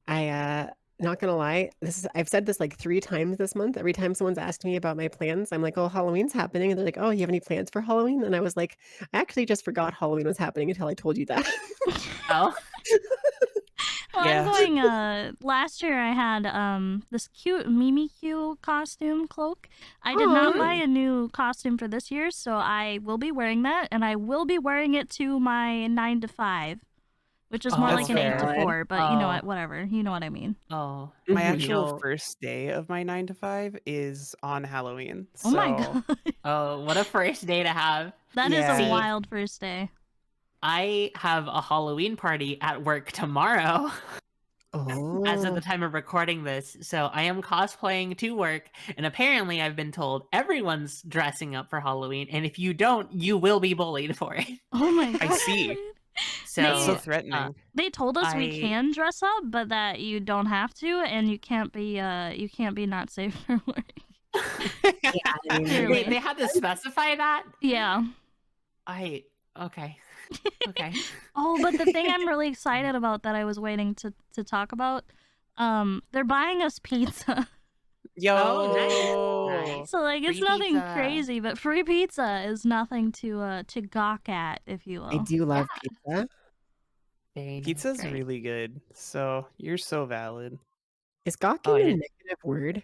I not gonna lie, I've said this like 3 times this month. Every time someone's asked me about my plans, I'm like, "Oh, Halloween's happening." And they're like, "Oh, you have any plans for Halloween?" And I was like, "I actually just forgot Halloween was happening until I told you that."
Oh.
Well,
Yeah.
I'm going. Last year I had this cute Mimikyu costume cloak. I did not
Aw.
buy a new costume for this year, so I will be wearing that, and I will be wearing it to my 9 to 5, which is
Oh,
more
that's
like an 8 to
fair.
4. But you know
Oh.
what? Whatever. You know what I mean.
Oh.
my
Mhm.
actual
You'll-
first day of my 9 to 5 is on Halloween.
Oh my
So,
god,
Oh, what a first day to have.
that is a
Yeah.
wild first day.
I have a Halloween party at work tomorrow as of
Oh.
the time of recording this. So I am cosplaying to work, and apparently I've been told everyone's dressing up for Halloween, and if you don't, you will be bullied for it.
Oh my god.
I see.
So,
that's so
They-
threatening.
They told us we
I-
can dress up, but that you don't have to, and you can't be not safe for work.
Yeah, I mean,
Clearly.
they had to specify that.
Yeah.
Okay. Okay.
Oh, but the thing I'm really excited about that I was waiting to talk about, they're buying us pizza.
Yo.
Oh, nice.
So like it's
Free
nothing
pizza.
crazy, but free pizza is nothing to gawk at, if you
I
will.
do love pizza.
Very nice.
Pizza's
Great.
really good. So you're so valid.
Is gawking
Oh, I
a
didn't-
negative word?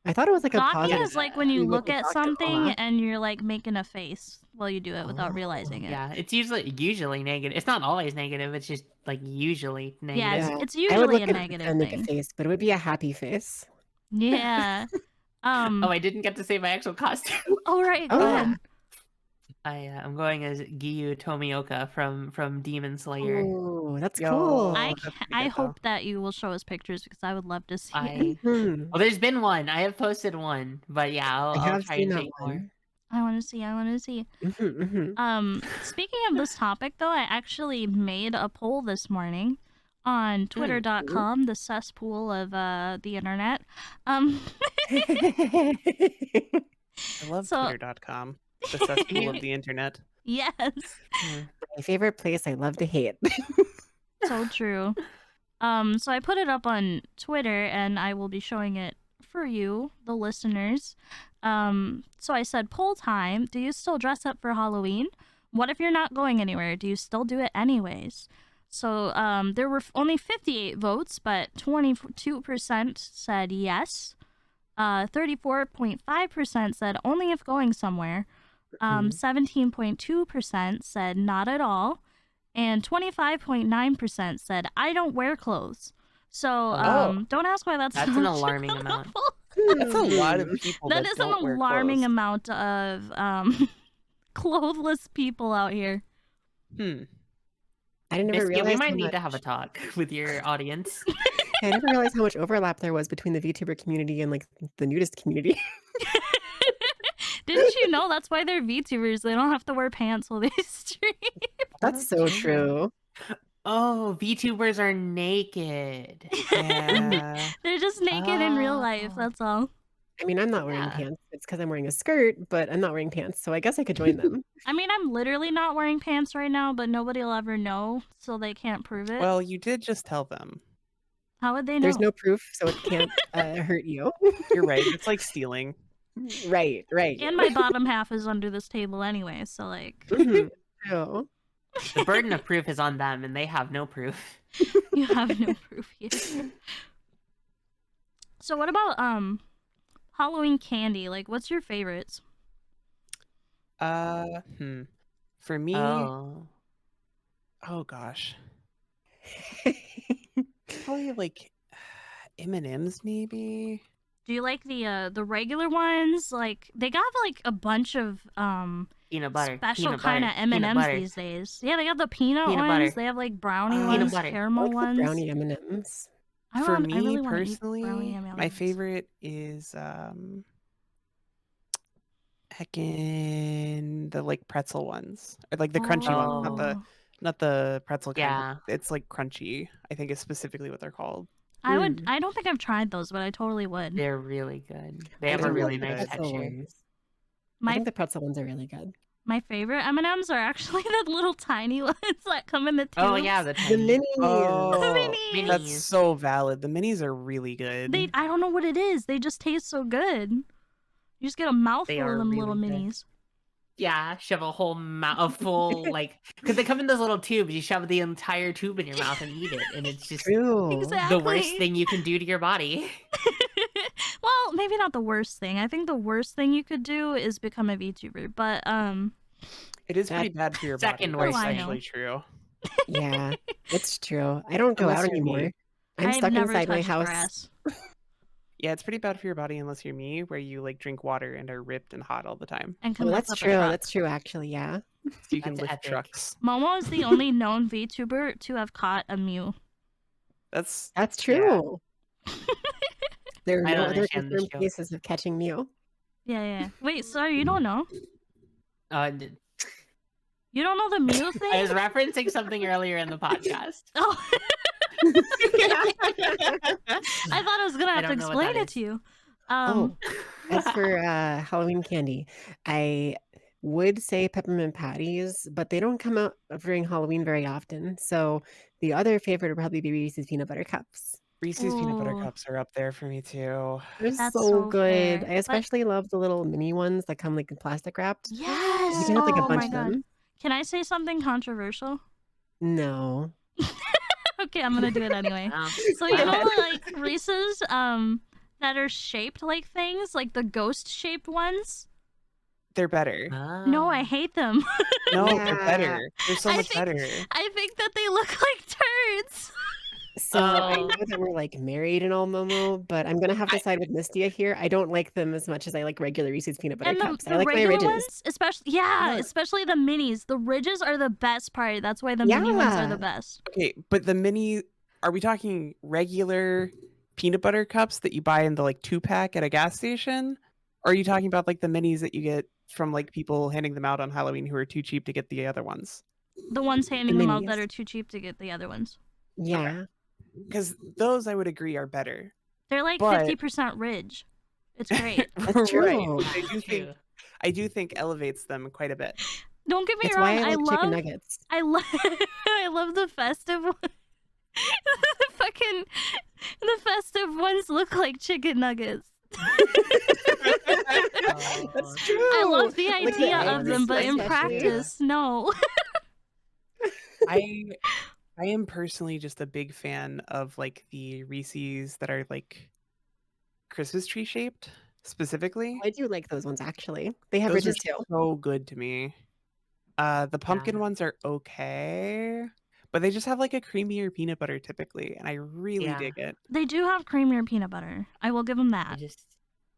I thought it was like a
Gawking
positive.
is like when you
You
look
make a
at
gawk
something
at
and you're like making a face while you do it without
Oh,
realizing it.
Yeah, it's usually negative. It's not always negative. It's just like usually negative.
Yeah,
Yeah.
it's
I would
usually
look
a
at it
negative
and make a
thing.
face, but it would be a happy face.
Yeah.
Oh, I didn't get to say my actual costume.
Oh right,
Oh,
go
yeah.
ahead.
I'm going as Giyu Tomioka from Demon Slayer.
Oh, that's
Yo.
cool.
I
that's pretty
I
good, though.
hope that you will show us pictures because I would love to see it.
I
Mhm.
well, there's been one. I have posted one, but yeah, I'll
I have
try
seen
and
that
take more.
one.
I want to see. I want to see.
Mhm.
Speaking of this topic, though, I actually made a poll this morning on Twitter.com, the cesspool of the internet.
Mhm.
I love
So-
Twitter.com, the cesspool of the internet.
Yes,
My favorite place I love to hate.
so true. So I put it up on Twitter, and I will be showing it for you, the listeners. So I said, poll time. Do you still dress up for Halloween? What if you're not going anywhere? Do you still do it anyways? So there were only 58 votes, but 22% said yes. 34.5% said only if going somewhere. 17.2% said not at all. And 25.9% said I don't wear clothes. So
Oh.
don't ask why that's
That's
such
an
a
alarming amount.
That's a lot of people
That
that
is an
don't wear
alarming
clothes.
amount of clothless people out here.
I didn't ever
Biscuit,
realize
we
how
might need
much,
to have a talk with your audience.
I never realized how much overlap there was between the VTuber community and like the nudist community.
Didn't you know that's why they're VTubers? They don't have to wear pants while they stream.
That's so true.
Oh, VTubers are naked.
Yeah.
They're just naked in real life, that's all.
I mean, I'm not wearing
Yeah.
pants. It's because I'm wearing a skirt, but I'm not wearing pants, so I guess I could join them.
I mean, I'm literally not wearing pants right now, but nobody will ever know, so they can't prove it.
Well, you did just tell them.
How would they know?
There's no proof, so it can't hurt you.
You're right. It's like stealing.
Right.
And my bottom half is under this table anyway, so like
Mhm. True.
The burden of proof is on them, and they have no proof.
you have no proof here. So what about Halloween candy? Like, what's your favorites?
For me,
Oh.
oh gosh, probably like M&Ms maybe.
Do you like the regular ones? Like they got like a bunch of
Peanut butter.
special
peanut
kind of
butter, peanut
M&Ms
butter.
these days. Yeah, they got the peanut
Peanut
ones.
butter.
They have like brownie
Peanut
ones,
butter.
I
caramel
like the
ones.
brownie M&Ms.
I
For
want- I
me
really wanna eat brownie
personally,
M&Ms.
my favorite is heckin' the like pretzel ones, or like the crunchy ones,
Oh.
not the pretzel kind.
Yeah.
It's like crunchy. I think is specifically what they're called.
I would. I don't think I've tried those, but I totally would.
They're really good. They
I
have a
don't
really
like
nice
the
pretzel
texture.
ones. I
My
think the pretzel ones are really good.
my favorite M&Ms are actually the little tiny ones that come in the tubes.
Oh yeah, the
The
tiny.
minis.
Oh,
minis.
that's so valid. The minis are really good.
I don't know what it is. They just taste so good. You just get a mouthful
They
of
are
them
really
little
good.
minis.
Yeah, shove a whole full like, because they come in those little tubes. You shove the entire tube in your mouth and eat it, and it's just
True.
Exactly.
the worst thing you can do to your body.
Well, maybe not the worst thing. I think the worst thing you could do is become a VTuber. But
It is
That-
pretty bad for your
Second
body.
worst
That's
thing.
actually true.
Yeah, it's true. I don't go
Unless
out
you're me.
anymore. I'm
I've
stuck
never
inside my
touched
house.
grass.
Yeah, it's pretty bad for your body unless you're me, where you like drink water and are ripped and hot all the time.
And can
Oh,
lift
that's
up a
true.
truck.
That's true, actually. Yeah.
So you can
That's
lift
epic.
trucks.
Momo is the only known VTuber to have caught a Mew.
That's
That's true. There are
I
no
don't
other
understand this
confirmed
joke.
cases of catching Mew.
Yeah. Wait, sorry, you don't know?
I
You don't know the Mew thing?
was referencing something earlier in the podcast.
Oh. I thought I was gonna
I
have to
don't know what
explain
that
it to
is.
you.
Oh, as for Halloween candy, I would say peppermint patties, but they don't come out during Halloween very often. So the other favorite would probably be Reese's peanut butter cups.
Reese's peanut butter
Ooh.
cups are up there for me too.
They're
That's
so
so
good.
fair.
I especially love the little mini ones that come like in plastic wrapped.
Yes.
You can have like a
Oh
bunch
my
of
god.
them.
Can I say something controversial?
No.
Okay, I'm gonna do it anyway.
Wow.
So you
Wow.
know, like Reese's, that are shaped like things, like the ghost-shaped ones.
They're better.
No, I
Ah.
hate them.
No,
Yeah.
they're better. They're so
I
much
think-
better.
I think that they look like turds.
So I
Oh.
know that we're like married and all, Momo, but I'm gonna have to side with Mistia here. I don't like them as much as I like regular Reese's peanut butter
And
cups.
the
I like my
regular
ridges.
ones, especially especially the minis. The ridges are the best part. That's why the mini ones are
Yeah.
the best.
Okay, but the mini, are we talking regular peanut butter cups that you buy in the like 2-pack at a gas station? Or are you talking about like the minis that you get from like people handing them out on Halloween who are too cheap to get the other ones?
The ones handing them out that
minis.
are too cheap to get the other ones.
Yeah.
Because those I would agree are better.
They're like
But-
50% ridge. It's great.
That's
Right,
true.
but I do think elevates them quite a bit.
Don't get me
It's
wrong.
why I like chicken
love
nuggets.
I love I love the festive one. The festive ones look like chicken nuggets.
That's true.
I love the
Like the
idea of
eggs,
them, but in
especially.
practice, no.
I am personally just a big fan of like the Reese's that are like Christmas tree shaped specifically.
I do like those ones actually. They have
Those are
ridges too.
so good to me. The pumpkin
Yeah.
ones are okay, but they just have like a creamier peanut butter typically, and I really
Yeah.
dig it.
They do have creamier peanut butter. I will give them
I
that.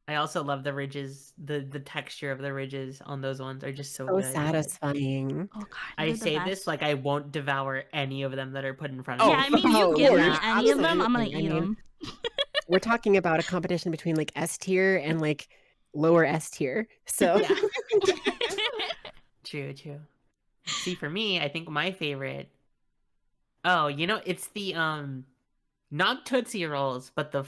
I also love the ridges. The texture of the ridges on those ones are just so
So
good.
satisfying.
Oh god,
I
they're the
say
best.
this like I won't devour any of them that are put in front of
Yeah,
me.
I mean, you
Oh,
give me
yeah,
any of them, I'm gonna
absolutely. I
eat
mean,
them.
we're talking about a competition between like S tier and like lower S tier. So
Yeah. True. See, for me, I think my favorite. Oh, it's the not Tootsie Rolls, but the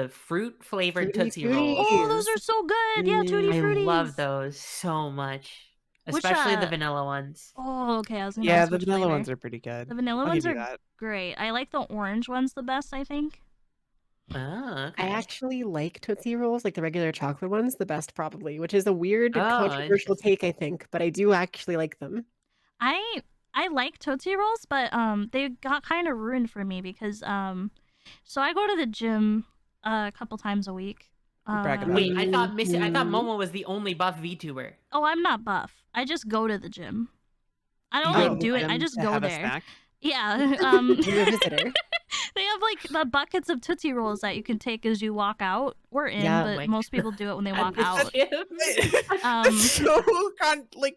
fruit flavored
Tutti
Tootsie Rolls.
Oh, those
Fruities.
are so good. Yeah, Tutti
I
Fruities.
love those so much,
Which,
especially the vanilla ones.
Oh, okay. I was gonna
Yeah,
ask
the
which
vanilla
flavor.
ones are pretty good.
The vanilla
I'll
ones
give you
are
that.
great. I like the orange ones the best, I think.
Oh,
I
okay.
actually like Tootsie Rolls, like the regular chocolate ones, the best probably, which is a weird
Oh,
controversial
interesting.
take, I think, but I do actually like them.
I like Tootsie Rolls, but they got kind of ruined for me because so I go to the gym a couple times a week.
Brag about
Wait,
it.
I thought
Mhm.
Momo was the only buff VTuber.
Oh, I'm not buff. I just go to the gym. I don't
You
like
Oh,
do it. I
okay.
just
To
go
have a
there.
snack.
Yeah.
You're a visitor.
They have like the buckets of Tootsie Rolls that you can take as you walk out. We're in,
Yeah.
but
my
most people do it when they
At
walk
the
out.
gym.
That's so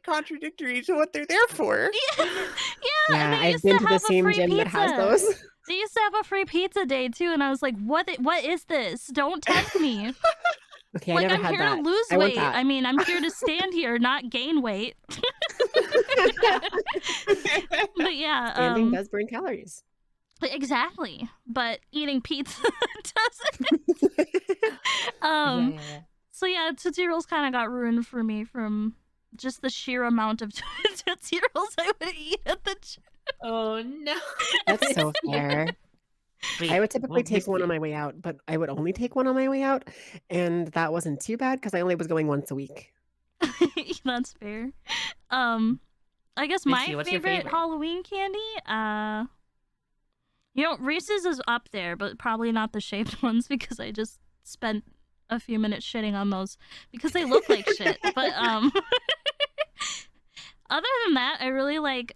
contradictory to what they're there for.
Yeah, and
Yeah,
they
I've
used
been
to
to the
have a
same
free
gym that has
pizza.
those.
They used to have a free pizza day too, and I was like, "What? What is this? Don't tempt me!
Okay, I
Like,
never
I'm
had
here
that.
to lose
I want
weight.
that.
I mean, I'm here to stand here, not gain weight." But yeah,
Standing does burn calories.
exactly. But eating pizza doesn't.
Yeah.
So yeah, Tootsie Rolls kind of got ruined for me from just the sheer amount of Tootsie Rolls I would eat at the gym.
Oh no.
That's so fair.
Wait,
I would typically
well,
take one
Misty-
on my way out, but I would only take one on my way out, and that wasn't too bad because I only was going once a week.
That's fair. I guess
Misty,
my
what's your
favorite
favorite?
Halloween candy, Reese's is up there, but probably not the shaped ones because I just spent a few minutes shitting on those because they look like shit. But other than that, I really like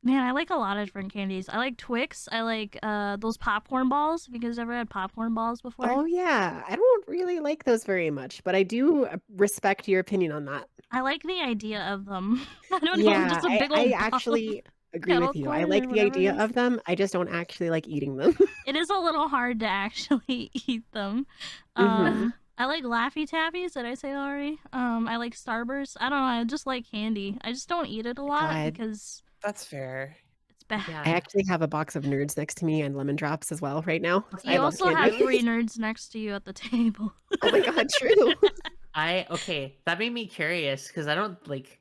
man, I like a lot of different candies. I like Twix. I like those popcorn balls. Have you guys ever had popcorn balls before?
Oh yeah, I don't really like those very much, but I do respect your opinion on that.
I like the idea of them. I don't know,
Yeah,
just a big
I
old ball
actually
of
agree
kettle
with you. I
corn
like
or
the
whatever it
idea
is.
of them. I just don't actually like eating them.
It is a little hard to actually eat them.
Mhm.
I like Laffy Taffies. Did I say that already? I like Starburst. I don't know. I just like candy. I just don't eat it a lot
God.
because
That's fair.
it's bad.
I
Yeah.
actually have a box of Nerds next to me and lemon drops as well right now. I
You
love
also have
candy.
3 nerds next to you at the table.
Oh my god, true.
Okay, that made me curious because I don't like.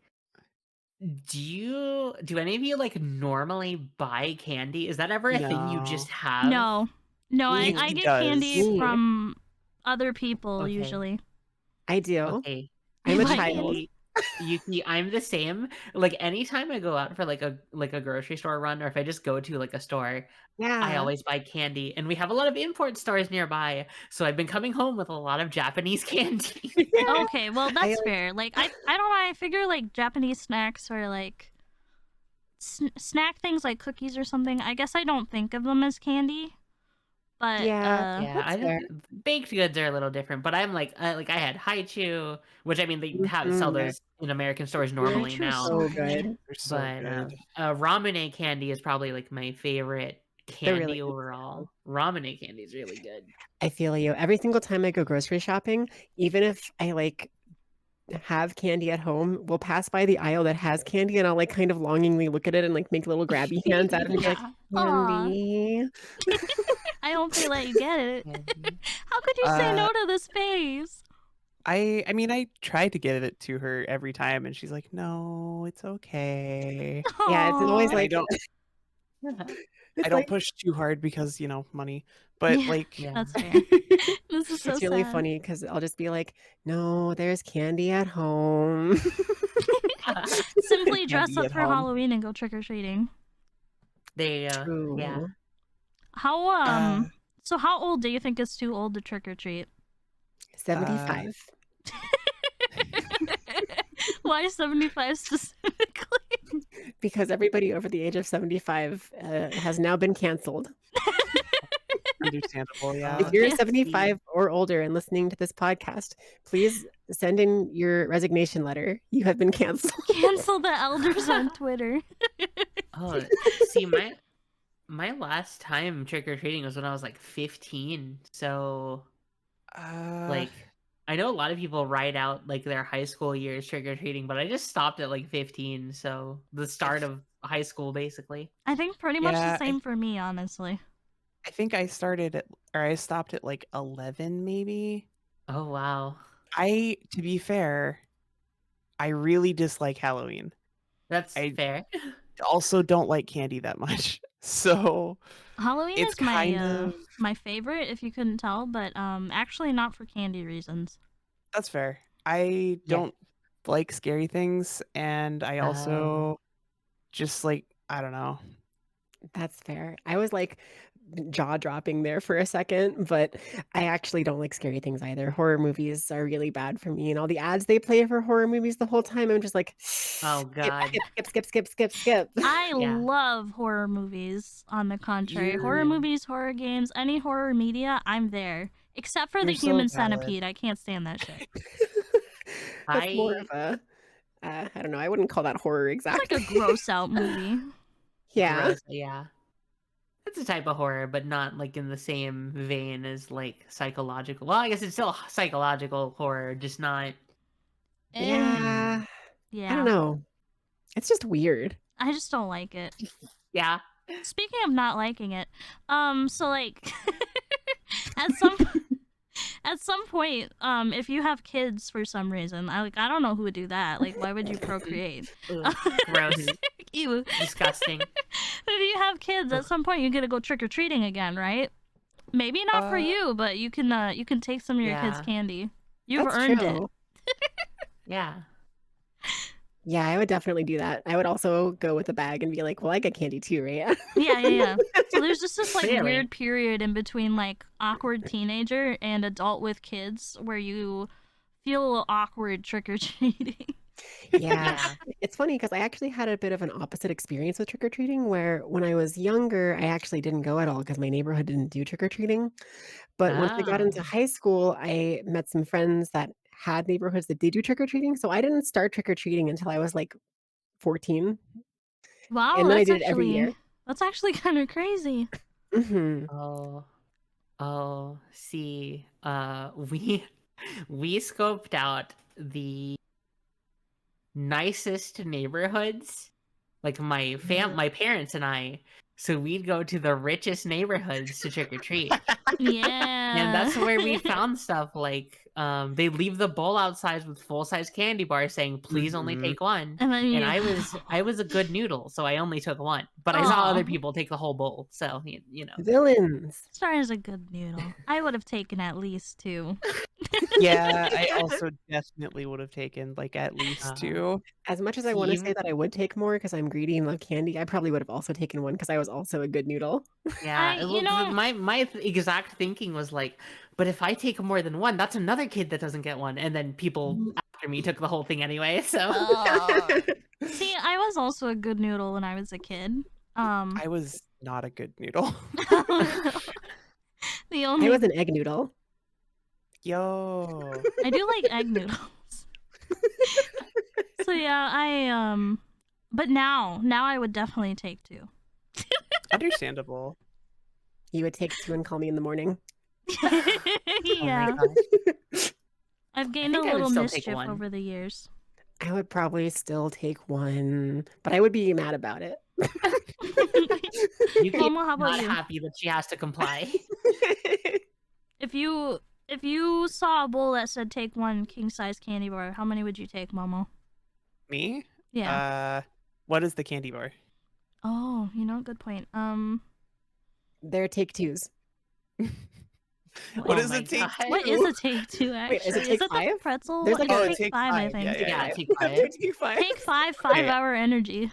Do any of you like normally buy candy? Is that ever a thing you just
No.
have?
No,
He
I get
does.
candy
Me.
from other people
Okay.
usually.
I do.
Okay.
I'm a
Like
child.
Yuki, I'm the same. Like anytime I go out for like a grocery store run, or if I just go to like a store, I
Yeah.
always buy candy. And we have a lot of import stores nearby, so I've been coming home with a lot of Japanese candy.
Okay, well that's
like-
fair. Like I don't know. I figure like Japanese snacks or like snack things like cookies or something. I guess I don't think of them as candy. But
Yeah.
Yeah,
That's
I
fair.
think baked goods are a little different, but I'm like I had Haichu, which I mean they sell
Mhm.
those in American stores normally
Haichu is
now.
So
so
good.
They're so
But
good.
ramune candy is probably like my favorite
They're
candy
really good.
overall. Ramune candy is really good.
I feel you. Every single time I go grocery shopping, even if I like have candy at home, we'll pass by the aisle that has candy and I'll like kind of longingly look at it and like make little grabby hands at it and be like,
Yeah.
Aw.
candy.
I hope they let you get it.
Candy.
How could you say no to this face?
I mean, I try to give it to her every time, and she's like, "No, it's okay."
Yeah, it's always
Aw.
And I
like
don't,
it's
I don't
like
push too hard because money. But
Yeah.
like,
Yeah.
That's fair. This is so
it's really
sad.
funny because I'll just be like, no, there's candy at home.
Simply dress
Candy
up
at
for
home.
Halloween and go trick or treating.
They yeah.
True.
How
Uh,
So how old do you think is too old to trick or treat?
75.
Why 75 specifically?
Because everybody over the age of 75 has now been canceled.
Understandable, yeah.
If you're
Yes.
75 or older and listening to this podcast, please send in your resignation letter. You have been canceled.
Cancel the elders on Twitter.
Oh, see, my last time trick or treating was when I was like 15. So like I know a lot of people ride out like their high school years trick or treating, but I just stopped at like 15. So the start of high school, basically.
I think pretty much
Yeah,
the same for me, honestly.
I think I stopped at like 11 maybe.
Oh wow,
To be fair, I really dislike Halloween.
that's
I
fair.
also don't like candy that much. So
Halloween
it's
is my
kind of
my favorite, if you couldn't tell, but actually not for candy reasons.
that's fair. I
Yeah.
don't like scary things, and I
Oh.
also just like I don't know.
That's fair. I was like jaw dropping there for a second, but I actually don't like scary things either. Horror movies are really bad for me, and all the ads they play for horror movies the whole time, I'm just like,
Oh god.
skip.
I
Yeah.
love horror movies, on the contrary. Horror
You're-
movies, horror games, any horror media, I'm there. Except for the
You're so
human
valid.
centipede. I can't stand that shit.
That's more of a, I don't know. I wouldn't call that horror
It's
exactly.
like a gross out movie.
Yeah.
Gross, yeah. It's a type of horror, but not like in the same vein as like psychological. Well, I guess it's still psychological horror, just not.
Yeah.
Yeah.
I don't know. It's just weird.
I just don't like it.
Yeah.
Speaking of not liking it, so like at some point, if you have kids for some reason, I don't know who would do that. Like, why would you procreate?
Ugh, gross.
Ew.
Disgusting.
If you have kids, at some point you get to go trick or treating again, right? Maybe not for you, but you can take some of your kids'
Yeah.
candy. You've
That's
earned
true.
Yeah.
Yeah, I would definitely do that. I would also go with a bag and be like, well, I get candy too, right?
it. Yeah. So there's just this like
Clearly.
weird period in between like awkward teenager and adult with kids where you feel a little awkward trick or treating.
Yeah. It's funny because I actually had a bit of an opposite experience with trick or treating where when I was younger, I actually didn't go at all because my neighborhood didn't do trick or treating. But once I got into
Oh.
high school, I met some friends that had neighborhoods that did do trick or treating. So I didn't start trick or treating until I was like 14.
Wow,
And then I
that's
did it every year.
That's actually kind of crazy.
Hmm.
Oh, see, we scoped out the nicest neighborhoods, like my parents and I, so we'd go to the richest neighborhoods to trick or treat.
Yeah.
And that's where we found stuff like they leave the bowl outside with full-size candy bars saying please only take one.
And then
And I was a good noodle, so I only took one. But I saw other people take the whole bowl, so you know.
Villains.
Star is a good noodle. I would have taken at least 2.
Yeah, I also definitely would have taken like at least 2.
As much as I want to say
Steve?
that I would take more because I'm greedy and love candy, I probably would have also taken one because I was also a good noodle.
Yeah,
you
well,
know-
my exact thinking was like, but if I take more than one, that's another kid that doesn't get one, and then people after me took the whole thing anyway. So
See, I was also a good noodle when I was a kid.
I was not a good noodle.
The
I
only
was an egg noodle.
Yo.
I do like egg noodles. So yeah, but now I would definitely take 2.
Understandable.
You would take 2 and call me in the morning.
Yeah.
Oh my gosh.
I've gained a
think I would
little
still take
mischief
one.
over the years.
I would probably still take 1, but I would be mad about it.
You
Momo, how about
not
you?
happy that she has to comply.
If you saw a bowl that said take 1 king size candy bar, how many would you take, Momo?
Me?
Yeah.
What is the candy bar?
Oh, good point.
They're take 2s.
What
Oh
is
my
it take?
God.
What is a take 2 actually?
Wait, is it take
the
5?
pretzel?
There's like
It's
a-
take
take
5, I
5,
think.
yeah.
Yeah, take 5.
Take 5.
Take 5
Okay.
5-hour energy.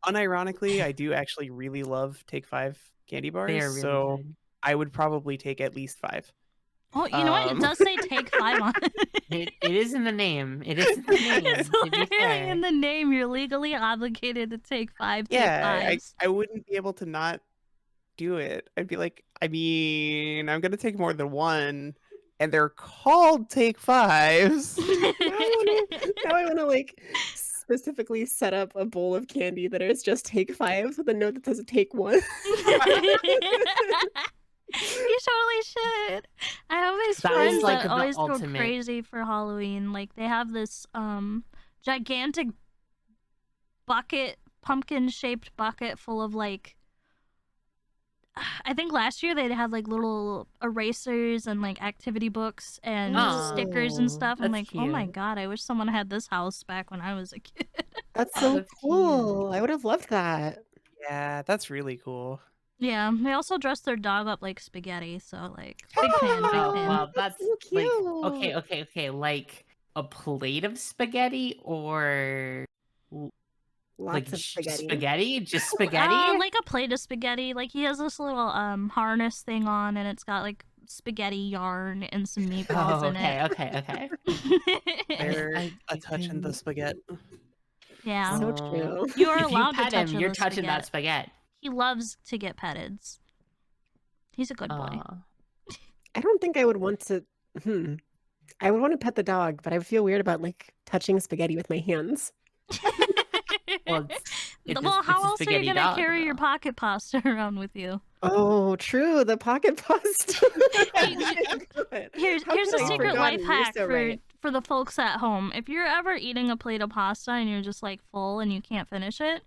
Unironically, I do actually really love Take 5 candy bars.
They are really
so
good.
I would probably take at least 5.
Oh, you know what? It does say take 5 on it.
It is in the name. It is in the name.
It's
To be
literally
fair.
in the name. You're legally obligated to take 5
Yeah,
take 5s.
I wouldn't be able to not do it. I'd be like, I mean, I'm gonna take more than one, and they're called take 5s.
Now I wanna like specifically set up a bowl of candy that is just take 5 with a note that says take 1.
You totally should. I have these
That is
friends
like
that
the
always go
ultimate.
crazy for Halloween. Like they have this gigantic bucket, pumpkin shaped bucket full of like I think last year they had like little erasers and like activity books and stickers and
Oh,
stuff. I'm
that's
like, oh my
cute.
god, I wish someone had this house back when I was a kid.
That's
Oh,
so
that's cute.
cool. I would have loved that.
Yeah, that's really cool.
Yeah, they also dress their dog up like spaghetti, so like big fan, big
Oh,
fan.
well, that's
so
like
cute.
okay. Like a plate of spaghetti or like
Lots of spaghetti.
spaghetti? Just spaghetti?
Like a plate of spaghetti. Like he has this little harness thing on, and it's got like spaghetti yarn and some meatballs
Oh,
in it.
okay.
They're
I
a touch in the
can-
spaghetti.
Yeah,
So true.
you are
If you
allowed to
pet
touch
him, you're
the
touching that
spaghetti.
spaghetti.
He loves to get petted. He's a good boy.
Aw.
I don't think I would want to. I would want to pet the dog, but I would feel weird about like touching spaghetti with my hands.
Well, it's
Well, how
a
else are you
spaghetti
gonna
dog,
carry your
though.
pocket pasta around with you?
Oh, true. The pocket pasta.
Here's
How
a
could I have
secret
forgotten?
life
You're
hack
so right.
for the folks at home. If you're ever eating a plate of pasta and you're just like full and you can't finish it,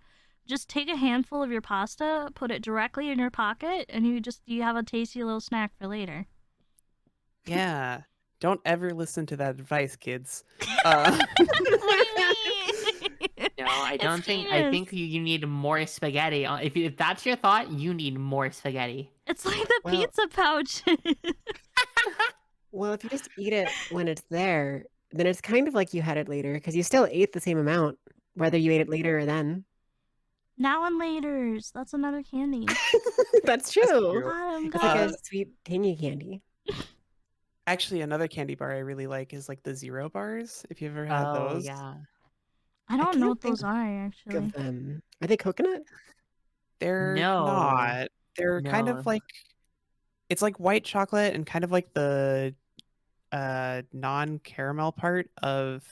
just take a handful of your pasta, put it directly in your pocket, and you have a tasty little snack for later.
Yeah. Don't ever listen to that advice, kids.
What do you mean?
No, I
It's
don't think. I
genius.
think you need more spaghetti. If that's your thought, you need more spaghetti.
It's like the
Well-
pizza pouch.
Well, if you just eat it when it's there, then it's kind of like you had it later because you still ate the same amount, whether you ate it later or then.
Now and laters. That's another candy.
That's true.
true.
Got 'em,
It's
got
like
'em.
a sweet tangy candy.
Actually, another candy bar I really like is like the Zero bars. If you ever had
Oh
those.
yeah.
I don't know
can't
what those
think
are actually.
Of them. Are they coconut?
They're
No.
not. They're kind
No.
of like it's like white chocolate and kind of like the non-caramel part of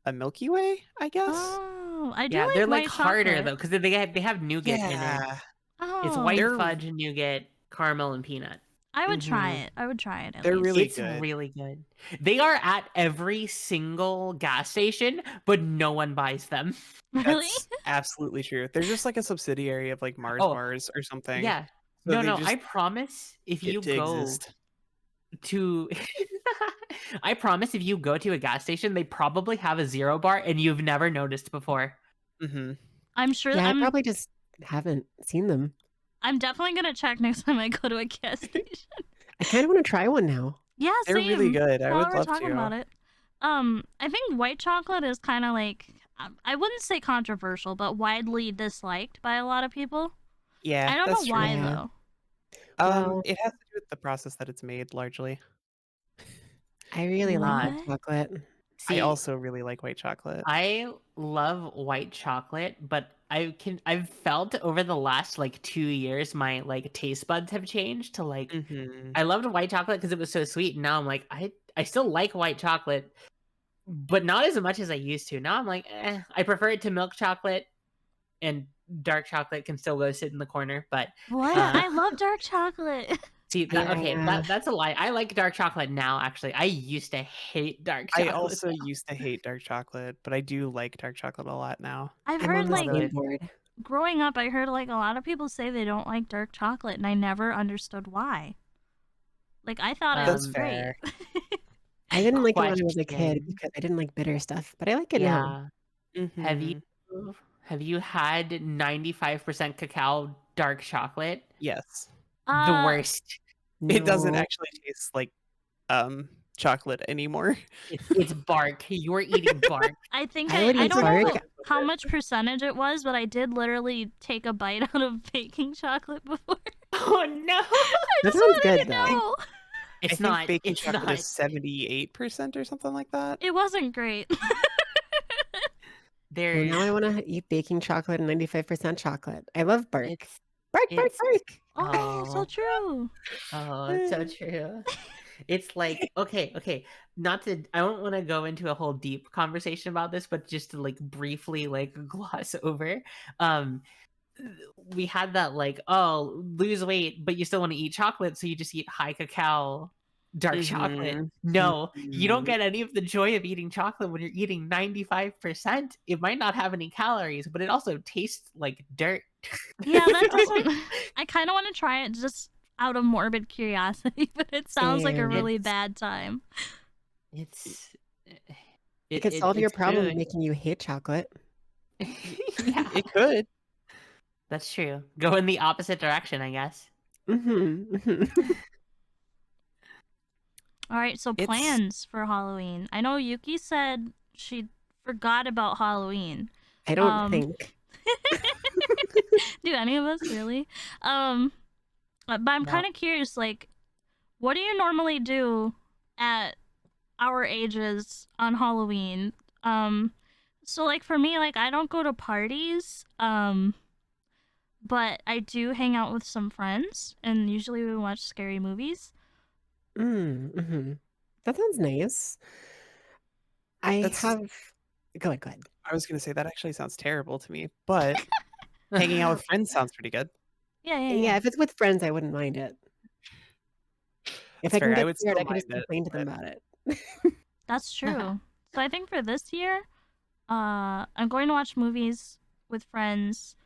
a Milky Way, I guess.
Oh, I do
Yeah,
like
they're like
white
harder
chocolate.
though, because they have nougat in it.
Yeah.
Oh,
It's white
They're-
fudge, nougat, caramel, and peanut.
I would try
Mhm.
it. I would try it. At
They're
least.
really
It's
good.
really good. They are at every single gas station, but no one buys them.
Really?
That's absolutely true. They're just like a subsidiary of like Mars
Oh,
bars or something.
Yeah.
So
No,
they
no. I
just
promise if
get
you
to
go
exist.
to I promise if you go to a gas station, they probably have a Zero bar and you've never noticed before.
Mm-hmm.
I'm sure.
Yeah, I
I'm.
probably just haven't seen them.
I'm definitely gonna check next time I go to a gas station.
I kind of want to try one now.
Yeah,
They're
same.
really good. I
While
would
we're
love
talking
to.
about it, I think white chocolate is kind of like I wouldn't say controversial, but widely disliked by a lot of people.
Yeah,
I don't
that's
know why
true.
though.
Well-
It has to do with the process that it's made largely.
I really like white
What?
chocolate.
I
See,
also really like white chocolate.
I love white chocolate, but I've felt over the last like 2 years my like taste buds have changed to like
Mm-hmm.
I loved white chocolate because it was so sweet, and now I'm like I still like white chocolate, but not as much as I used to. Now I'm like I prefer it to milk chocolate, and dark chocolate can still go sit in the corner. But
What? I love dark chocolate.
see that okay
Yeah.
that's a lie. I like dark chocolate now. Actually, I used to hate dark
I
chocolate.
also used to hate dark chocolate, but I do like dark chocolate a lot now.
I've
I'm
heard
on the
like
same board.
growing up, I heard like a lot of people say they don't like dark chocolate, and I never understood why. Like I thought it
That's
was great.
fair.
I didn't like it when I was a kid
Question.
because I didn't like bitter stuff, but I like it now.
Yeah.
Mhm.
Have you had 95% cacao dark chocolate?
Yes.
The worst.
It doesn't
No.
actually taste like chocolate anymore.
It's bark. You're eating bark.
I think
I would
I
eat
don't know
bark.
how much percentage it was, but I did literally take a bite out of baking chocolate before.
Oh no!
I
That
just
sounds
wanted
good,
to
though.
know.
I
It's
think
not.
baking
It's
chocolate
not.
is 78% or something like that.
It wasn't great.
Well,
There's.
now I want to eat baking chocolate and 95% chocolate. I love bark.
It's.
Bark, bark,
It's.
bark.
Oh, so
Oh.
true.
Oh, it's so true. It's like okay. Not to. I don't want to go into a whole deep conversation about this, but just to like briefly like gloss over. Um, we had that like, oh, lose weight, but you still want to eat chocolate, so you just eat high cacao dark chocolate.
Mhm.
No, you don't
Mhm.
get any of the joy of eating chocolate when you're eating 95%. It might not have any calories, but it also tastes like dirt.
Yeah, that
So,
doesn't. I kind of want to try it just out of morbid curiosity, but it sounds like a
Same.
really
it's
bad time.
it's
It could solve your
it's
problem of
good.
making you hate chocolate.
Yeah,
It could.
that's true. Go in the opposite direction, I guess.
Mm-hmm.
All right, so
It's
plans for Halloween. I know Yuki said she forgot about Halloween.
I don't
Um,
think.
do any of us really? But I'm
No.
kind of curious, like, what do you normally do at our ages on Halloween? So like for me, like I don't go to parties, but I do hang out with some friends, and usually we watch scary movies.
Mm-hmm. That sounds nice. I
That's
have. Go ahead, go ahead.
I was gonna say that actually sounds terrible to me, but hanging out with friends sounds pretty good.
Yeah, if it's with friends, I wouldn't mind it. If
That's
I can
fair. I
get
would
scared,
still
I can
mind
just
it,
complain to them
but
about it.
That's true. So I think for this year, I'm going to watch movies with friends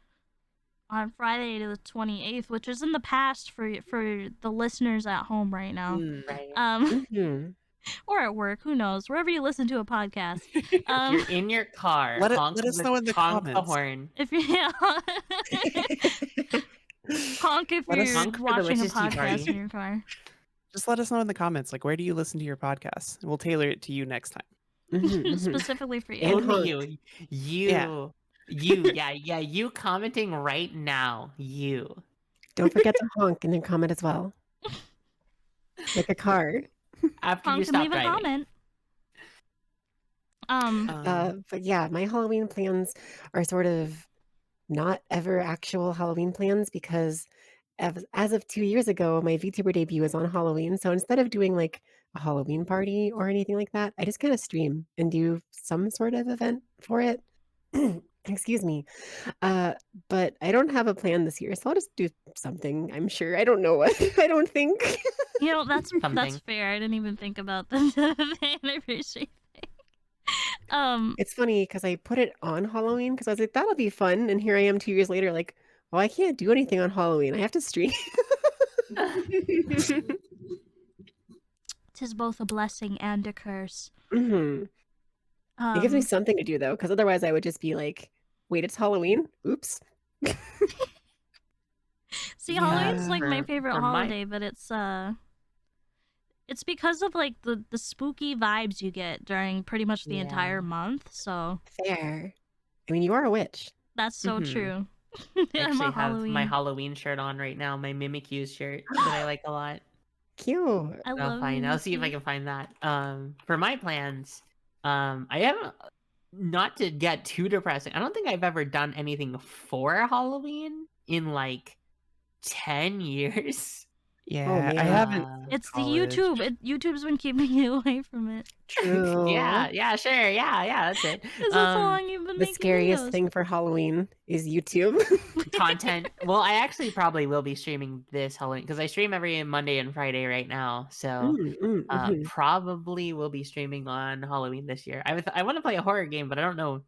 on Friday the 28th, which is in the past for the listeners at home right now.
Mm.
Right.
Mm-hmm.
Or at work, who knows? Wherever you listen to a podcast.
If you're in your car,
Let
honk
us know in the
honk the
comments.
horn.
If you honk if
Let us
you're
Honk for the
watching a
Witches Tea
podcast
Party.
in your car.
just let us know in the comments, like where do you listen to your podcasts? And we'll tailor it to you next time.
Mm-hmm.
Specifically for you.
And
Only
honk.
you, you commenting right now, you.
Don't forget to honk and then comment as well. Like a car.
After you
Honk and
stop
leave a
driving.
comment.
But yeah, my Halloween plans are sort of not ever actual Halloween plans because as of 2 years ago, my VTuber debut was on Halloween. So instead of doing like a Halloween party or anything like that, I just kind of stream and do some sort of event for it. Excuse me. But I don't have a plan this year, so I'll just do something. I'm sure. I don't know what. I don't think.
You know, that's
Something.
fair. I didn't even think about the anniversary thing.
It's funny because I put it on Halloween because I was like, that'll be fun. And here I am 2 years later, like, well, I can't do anything on Halloween. I have to stream.
Tis both a blessing and a curse.
It gives me something to do though, because otherwise I would just be like, wait, it's Halloween? Oops.
See, Halloween's like my
For-
favorite
for my-
holiday, but it's because of like the spooky vibes you get during pretty much the entire
Yeah.
month. So
Fair. I mean, you are a witch.
that's so
Mhm.
true.
I
I'm
actually
a
have
Halloween.
my Halloween shirt on right now, my Mimikyu shirt that I like a lot.
Cute.
I
I'll
love
find. I'll see if I
Mimikyu.
can find that. For my plans, I haven't. Not to get too depressing. I don't think I've ever done anything for Halloween in like 10 years.
Yeah, I
man.
haven't.
It's the
college.
YouTube. YouTube's been keeping you away from it.
True.
Yeah, sure. Yeah, that's it.
Is that so long you've been
The
making
scariest
videos?
thing for Halloween is YouTube.
Content. Well, I actually probably will be streaming this Halloween because I stream every Monday and Friday right now. So probably will be streaming on Halloween this year. I want to play a horror game, but I don't know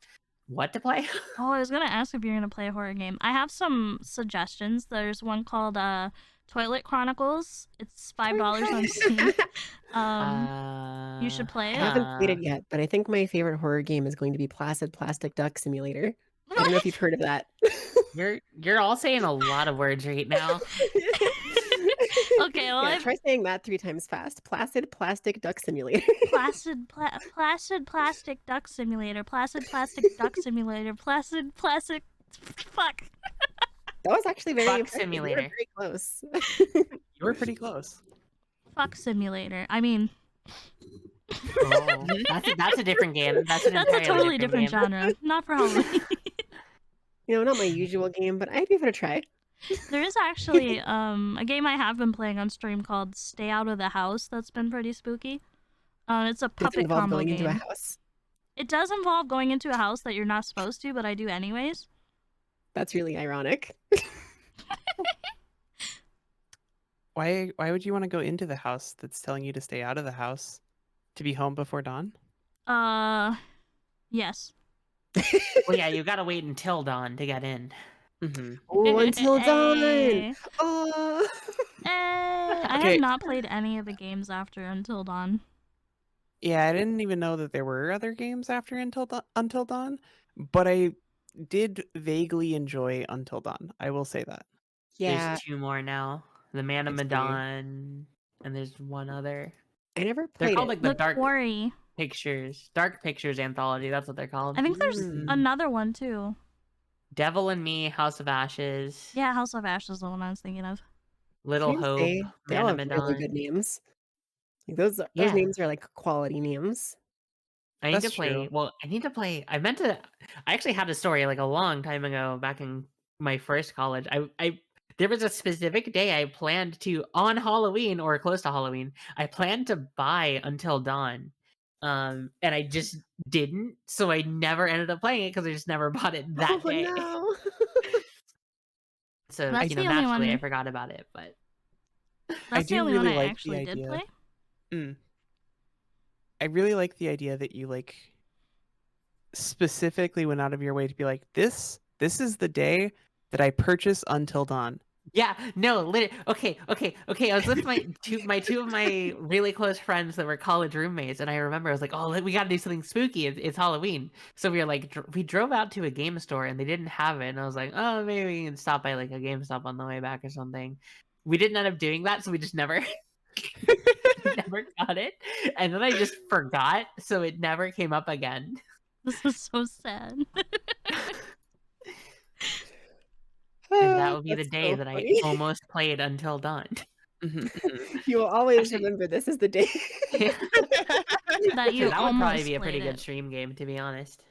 what to play.
Oh, I was gonna ask if you're gonna play a horror game. I have some suggestions. There's one called Toilet Chronicles. It's $5 on Steam. You should play
I
it.
haven't played it yet, but I think my favorite horror game is going to be Placid Plastic Duck Simulator. I don't know if you've heard of that.
You're all saying a lot of words right now.
Okay, well,
Yeah,
I've
try saying that 3 times fast. Placid Plastic Duck Simulator.
Placid Plastic Duck Simulator. Placid Plastic Duck Simulator. Placid Plastic. Fuck.
That was actually very
Fuck
impressive. You were
Simulator.
very close.
You were pretty close.
Fuck Simulator. I mean,
Oh, that's a different game. That's an
that's a
entirely
totally different
game.
genre. Not for Halloween.
Not my usual game, but I'd give it a try.
There is actually a game I have been playing on stream called Stay Out of the House that's been pretty spooky. It's a
Does it
puppet
involve
combo
going
game.
into a house?
It does involve going into a house that you're not supposed to, but I do anyways.
That's really ironic.
Why would you want to go into the house that's telling you to stay out of the house? To be home before dawn?
Yes.
Well, yeah, you gotta wait until dawn to get in.
Mm-hmm.
Oh, until dawn.
Hey.
Oh.
I
Okay.
have not played any of the games after Until Dawn.
Yeah, I didn't even know that there were other games after Until Dawn, but I did vaguely enjoy Until Dawn. I will say that.
Yeah,
There's 2 more now. The Man of
It's
Medan, and there's one other.
I never
They're
played
called
it.
like the
The Quarry.
Dark Pictures Anthology. That's what they're called.
I think there's
Mm.
another one too.
Devil and Me, House of Ashes,
Yeah, House of Ashes is the one I was thinking of.
Little
Can I
Hope,
say, they all
Man of
have really good
Medan.
names. Like those
Yeah.
names are like quality names.
I need to
That's
play.
true.
Well, I need to play. I actually had a story like a long time ago, back in my first college. There was a specific day I planned to, on Halloween or close to Halloween, I planned to buy Until Dawn, and I just didn't. So I never ended up playing it because I just never bought it that
Oh
day.
no.
So
That's the only
naturally I
one.
forgot about it. But
That's the
do
only
really
one I
like the
actually did
idea.
play.
I really like the idea that you like specifically went out of your way to be like, this is the day that I purchase Until Dawn.
yeah, no, okay. I was with my two of my really close friends that were college roommates, and I remember I was like, "Oh, we got to do something spooky. It's Halloween." So we were like, we drove out to a game store, and they didn't have it. And I was like, "Oh, maybe we can stop by like a GameStop on the way back or something." We didn't end up doing that, so we just never never got it. And then I just forgot, so it never came up again.
This is so sad.
And that would be the
That's
day
so
that
funny.
I almost played Until Dawn.
You will always
Actually-
remember this is the day.
That you
that would probably
almost
be a pretty
played
good
it.
stream game, to be honest.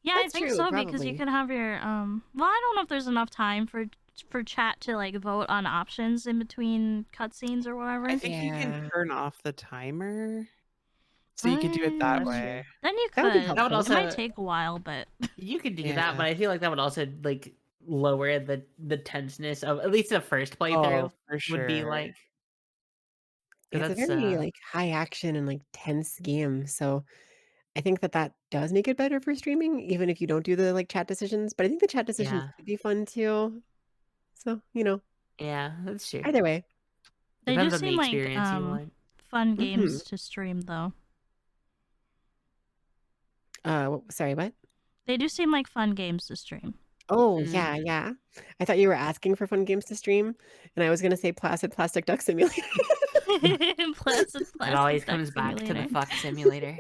Yeah, I
That's
think
true,
so because
probably.
you could have your well, I don't know if there's enough time for chat to like vote on options in between cutscenes or whatever.
I think you
Yeah.
can turn off the timer, so you could do it that
Mm.
way.
Then you
That would be
could.
helpful.
It might
also-
take a while, but
You could do
Yeah.
that, but I feel like that would also like lower the tenseness of at least the first playthrough.
Oh, for sure.
Would be like, 'cause
It's a
that's,
very like high action and like tense game, so I think that does make it better for streaming, even if you don't do the like chat decisions. But I think the chat decisions
Yeah.
could be fun too. So
yeah, that's true.
either way.
they
Depends
do
on the
seem like
experience you want.
fun games to stream though.
Sorry, what?
They do seem like fun games to stream.
Oh
Mhm.
yeah. I thought you were asking for fun games to stream, and I was gonna say Placid Plastic Duck Simulator.
Placid
It always
Duck
comes back to the
Simulator.
fuck simulator.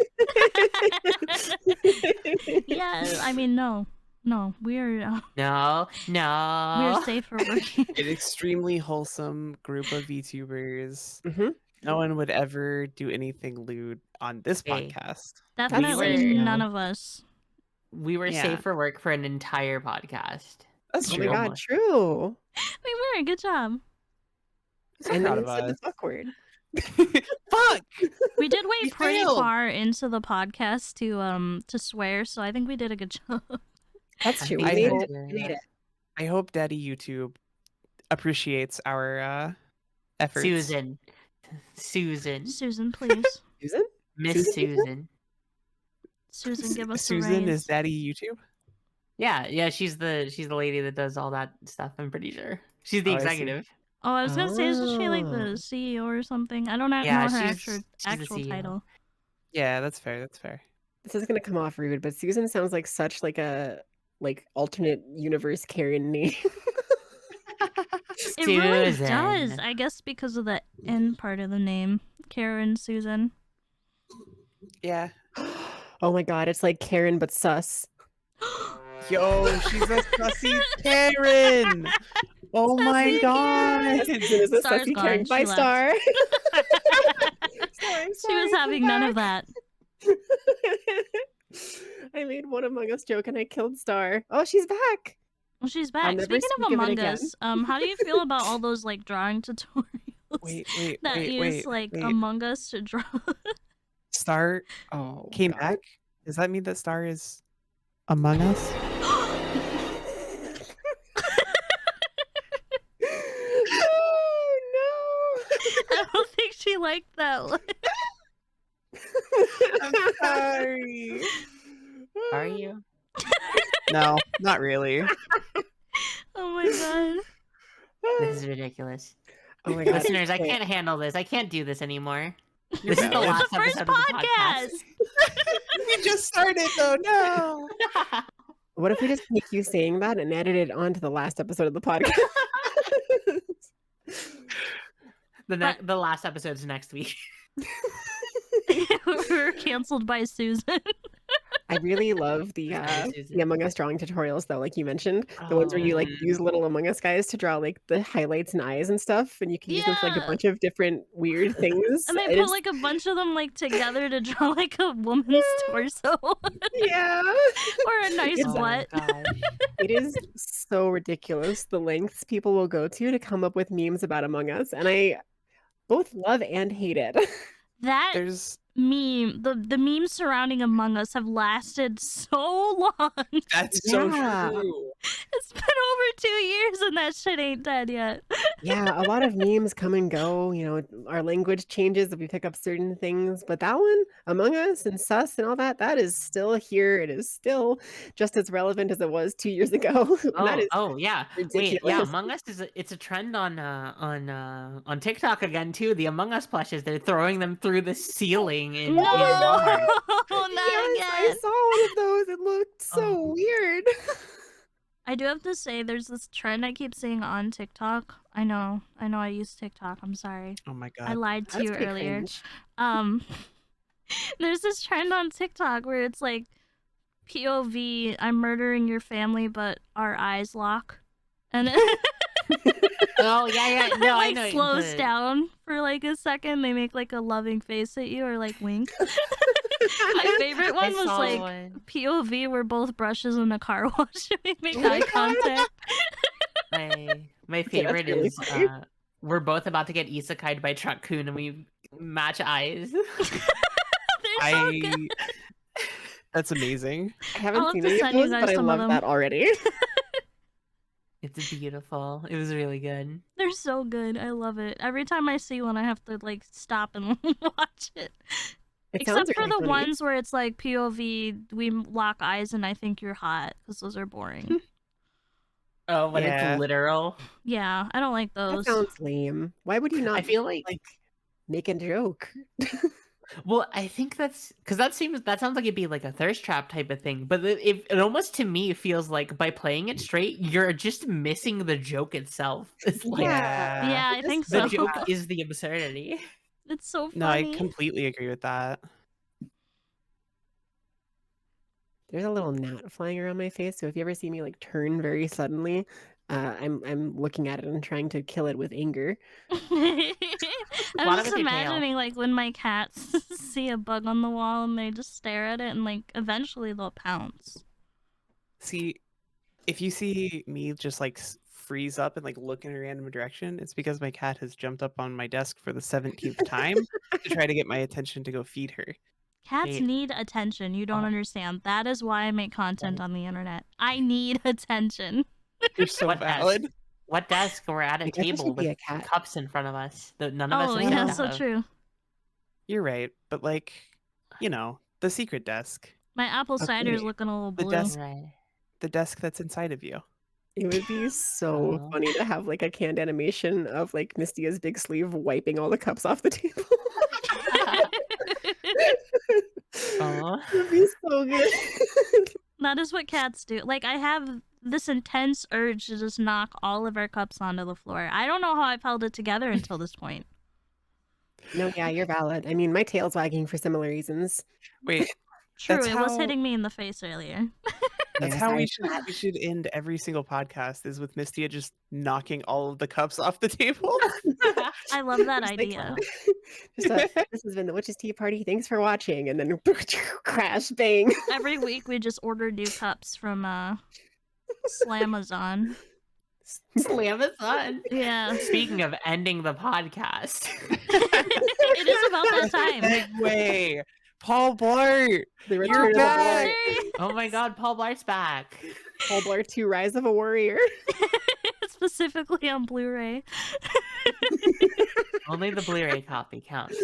Yeah, I mean no, we're
No.
safe for working.
An extremely wholesome group of VTubers.
hmm
No one would ever do anything lewd on this
Hey.
podcast.
Definitely
were-
none of us.
We were
Yeah.
safe for work for an entire podcast.
That's
Oh
true.
my god,
Almost.
true.
We were. Good job.
So
And
proud
then
of
you said the
us.
fuck word.
Fuck!
We did
We
wait pretty
failed.
far into the podcast to swear, so I think we did a good job.
That's
I
true. We
think
made
so
it.
too.
We made it.
I hope Daddy YouTube appreciates our efforts.
Susan,
Susan, please.
Susan?
Miss
Susan?
Susan.
Susan, give us
Susan
the reins.
is Daddy YouTube?
Yeah, she's the lady that does all that stuff. I'm pretty sure she's the
Oh, I see.
executive.
Oh, I was gonna say, isn't she like
Oh.
the CEO or something? I don't know
Yeah,
her
she's the
actual
CEO.
title.
Yeah, that's fair. That's fair.
This is gonna come off rude, but Susan sounds like such like a alternate universe Karen name.
It really
Susan.
does. I guess because of the N part of the name, Karen, Susan.
Yeah.
Oh my god, it's like Karen but sus.
Yo, she's a sussy Karen. Oh my
Sassy
god.
This is a
Star's
Sussy
gone.
Karen by
She left.
Star.
She was having none of that.
I made one Among Us joke and I killed Star. Oh, she's back.
Well, she's
I'll
back.
never
Speaking of
speak of it
Among
again.
Us, how do you feel about all those like drawing tutorials
Wait,
that use like Among Us to draw?
Star
Oh,
came
God.
back. Does that mean that Star is Among Us?
Oh
I don't think she liked that one.
I'm sorry.
Are you?
No, not really.
Oh my god.
no!
This is ridiculous.
Oh my God.
Listeners, I
Okay.
can't handle this. I can't do this anymore.
You're
This is the
valid.
last
The first
episode of the podcast.
We just started though. No.
What if we just take you saying that and edit it onto the last episode of the podcast?
The last episode's next week.
We're canceled by Susan.
I really love the
Susan.
Among Us drawing tutorials though, like you mentioned. The ones where you like use little Among Us guys to draw like the highlights and eyes and stuff, and you can use them for like a
Yeah.
bunch of different weird things.
And they
and
put
it's-
like a bunch of them like together to draw like a woman's torso
yeah.
or a nice
It's-
Oh,
butt.
gosh.
It is so ridiculous the lengths people will go to come up with memes about Among Us, and I both love and hate it.
That
There's
meme, the memes surrounding Among Us have lasted so long.
that's so
Yeah.
true.
It's been over 2 years and that shit ain't dead yet.
Yeah, a lot of memes come and go. You know, our language changes if we pick up certain things, but that one, Among Us and Sus and all that, that is still here. It is still just as relevant as it was 2 years ago. And that is
Yeah. Wait, yeah.
ridiculous.
Among Us it's a trend on TikTok again too. The Among Us plushes, they're throwing them through the ceiling in
No,
Walmart.
not
Yes, I
again.
saw one of those. It looked so weird.
I do have to say, there's this trend I keep seeing on TikTok. I know I use TikTok. I'm sorry.
Oh my god.
I lied to
That's
you
pretty
earlier.
cringe.
There's this trend on TikTok where it's like POV, I'm murdering your family, but our eyes lock. And it
Oh yeah. No, I know.
like slows
the-
down for like a second. They make like a loving face at you or like wink. My favorite
I
one was
saw
like
one.
POV, we're both brushes in a car wash. We make
Oh my
eye
God.
contact.
My favorite
really
is
funny.
we're both about to get isekai'd by Truck-kun and we match eyes.
They're so good.
That's amazing.
I haven't
I'll have
seen
to
any of
send you
those,
guys
but I
some of
love
them.
that already.
It's beautiful. It was really good.
They're so good. I love it. Every time I see one, I have to like stop and watch it.
It sounds
Except for
really
the
funny.
ones where it's like POV, we lock eyes and I think you're hot, because those are boring.
Oh, when
Yeah.
it's literal.
Yeah, I don't like
That
those.
sounds lame. Why would you not
I feel like
make a joke?
well, I think that's because that sounds like it'd be like a thirst trap type of thing. But it almost to me feels like by playing it straight, you're just missing the joke itself. It's like
Yeah.
Yeah, I
Just
think
the
so.
joke is the absurdity.
It's so funny.
No, I completely agree with that.
There's a little gnat flying around my face, so if you ever see me like turn very suddenly, I'm looking at it and trying to kill it with anger.
I
Lot
was
of
just
it's your tail.
imagining like when my cats see a bug on the wall and they just stare at it and like eventually they'll pounce.
See, if you see me just like freeze up and like look in a random direction, it's because my cat has jumped up on my desk for the 17th time to try to get my attention to go feed her.
Cats
Wait.
need attention. You don't
Oh.
understand. That is why I make content on the internet. I need attention.
You're so
What desk?
valid.
What desk? We're at a
I guess I
table
should be
with
a cat.
cups in front of us that none of us
Oh,
are
yeah,
supposed to
so
have.
true.
You're right, but like, you know, the secret desk,
My apple cider's
Okay.
looking a little
The
blue.
desk-
Right.
the desk that's inside of you.
It would be so
Oh.
funny to have like a canned animation of like Mystia's big sleeve wiping all the cups off the table.
Aw.
It would be so good.
That is what cats do. Like, I have this intense urge to just knock all of our cups onto the floor. I don't know how I've held it together until this point.
No, yeah, you're valid. I mean, my tail's wagging for similar reasons.
Wait,
True,
That's
it was
how-
hitting me in the face earlier.
That's
Yes,
how
I
we should end every single podcast is with Mistia just knocking all of the cups off the table.
I love that
Just like,
idea.
just this has been the Witches Tea Party. Thanks for watching, and then crash, bang.
Every week we just order new cups from Slamazon.
Slamazon.
Yeah.
Speaking of ending the podcast.
It is about that time.
Segue. Paul Blart.
The
You're
return of the
back.
Blart.
Oh my god, Paul Blart's back.
Paul Blart 2: Rise of a Warrior.
Specifically on Blu-ray.
Only the Blu-ray copy counts.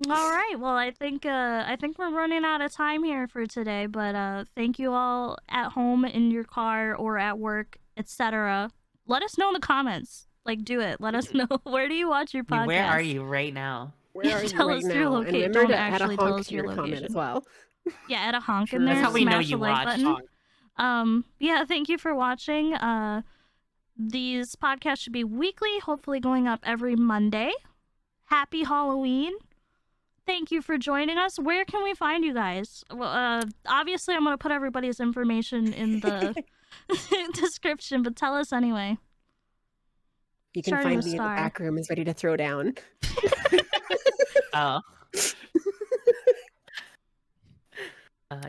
All right. Well, I think we're running out of time here for today, but thank you all at home, in your car, or at work, etc. Let us know in the comments. Like, do it. Let us know, where do you watch your
I mean,
podcast?
where are you right now?
Where are you
Tell
right
us your
now? And
location.
remember
Don't
to add a
actually tell
honk
us
to
your
your comment
location.
as well.
Yeah, add a honk
Sure.
in there.
That's how we know
Smash
you
the like
watch.
button. Yeah, thank you for watching. These podcasts should be weekly, hopefully going up every Monday. Happy Halloween. Thank you for joining us. Where can we find you guys? Well, obviously I'm going to put everybody's information in the description, but tell us anyway.
You can
Starting
find
with
me in the
Star.
back room is ready to throw down.
Oh.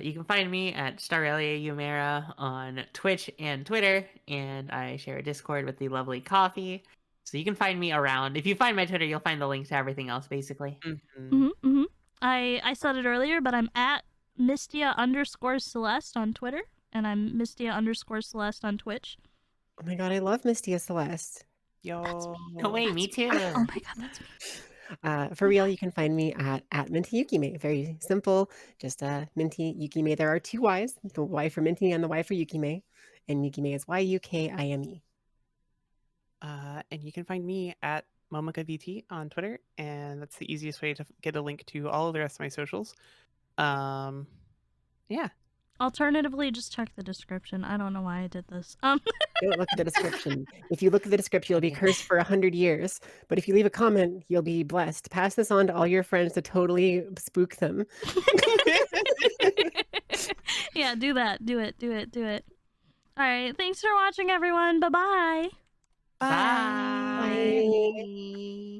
You can find me at StareliaYumera on Twitch and Twitter, and I share a Discord with the lovely Coffee. So you can find me around. If you find my Twitter, you'll find the link to everything else, basically.
I said it earlier, but I'm at Mistia_Celeste on Twitter, and I'm Mistia_Celeste on Twitch.
Oh my god, I love Mistia Celeste.
Yo.
No way, me too.
Oh my god, that's me.
For real, you can find me at MintyYukime. Very simple, just MintyYukime. There are two Y's, the Y for Minty and the Y for Yukime, and Yukime is YUKIME.
And you can find me at MomokaVT on Twitter, and that's the easiest way to get a link to all of the rest of my socials. Yeah.
Alternatively, just check the description. I don't know why I did this.
Don't look at the description. If you look at the description, you'll be cursed for 100 years. But if you leave a comment, you'll be blessed. Pass this on to all your friends to totally spook them.
Yeah, do that. Do it. All right. Thanks for watching, everyone. Bye-bye.
Bye.
Bye.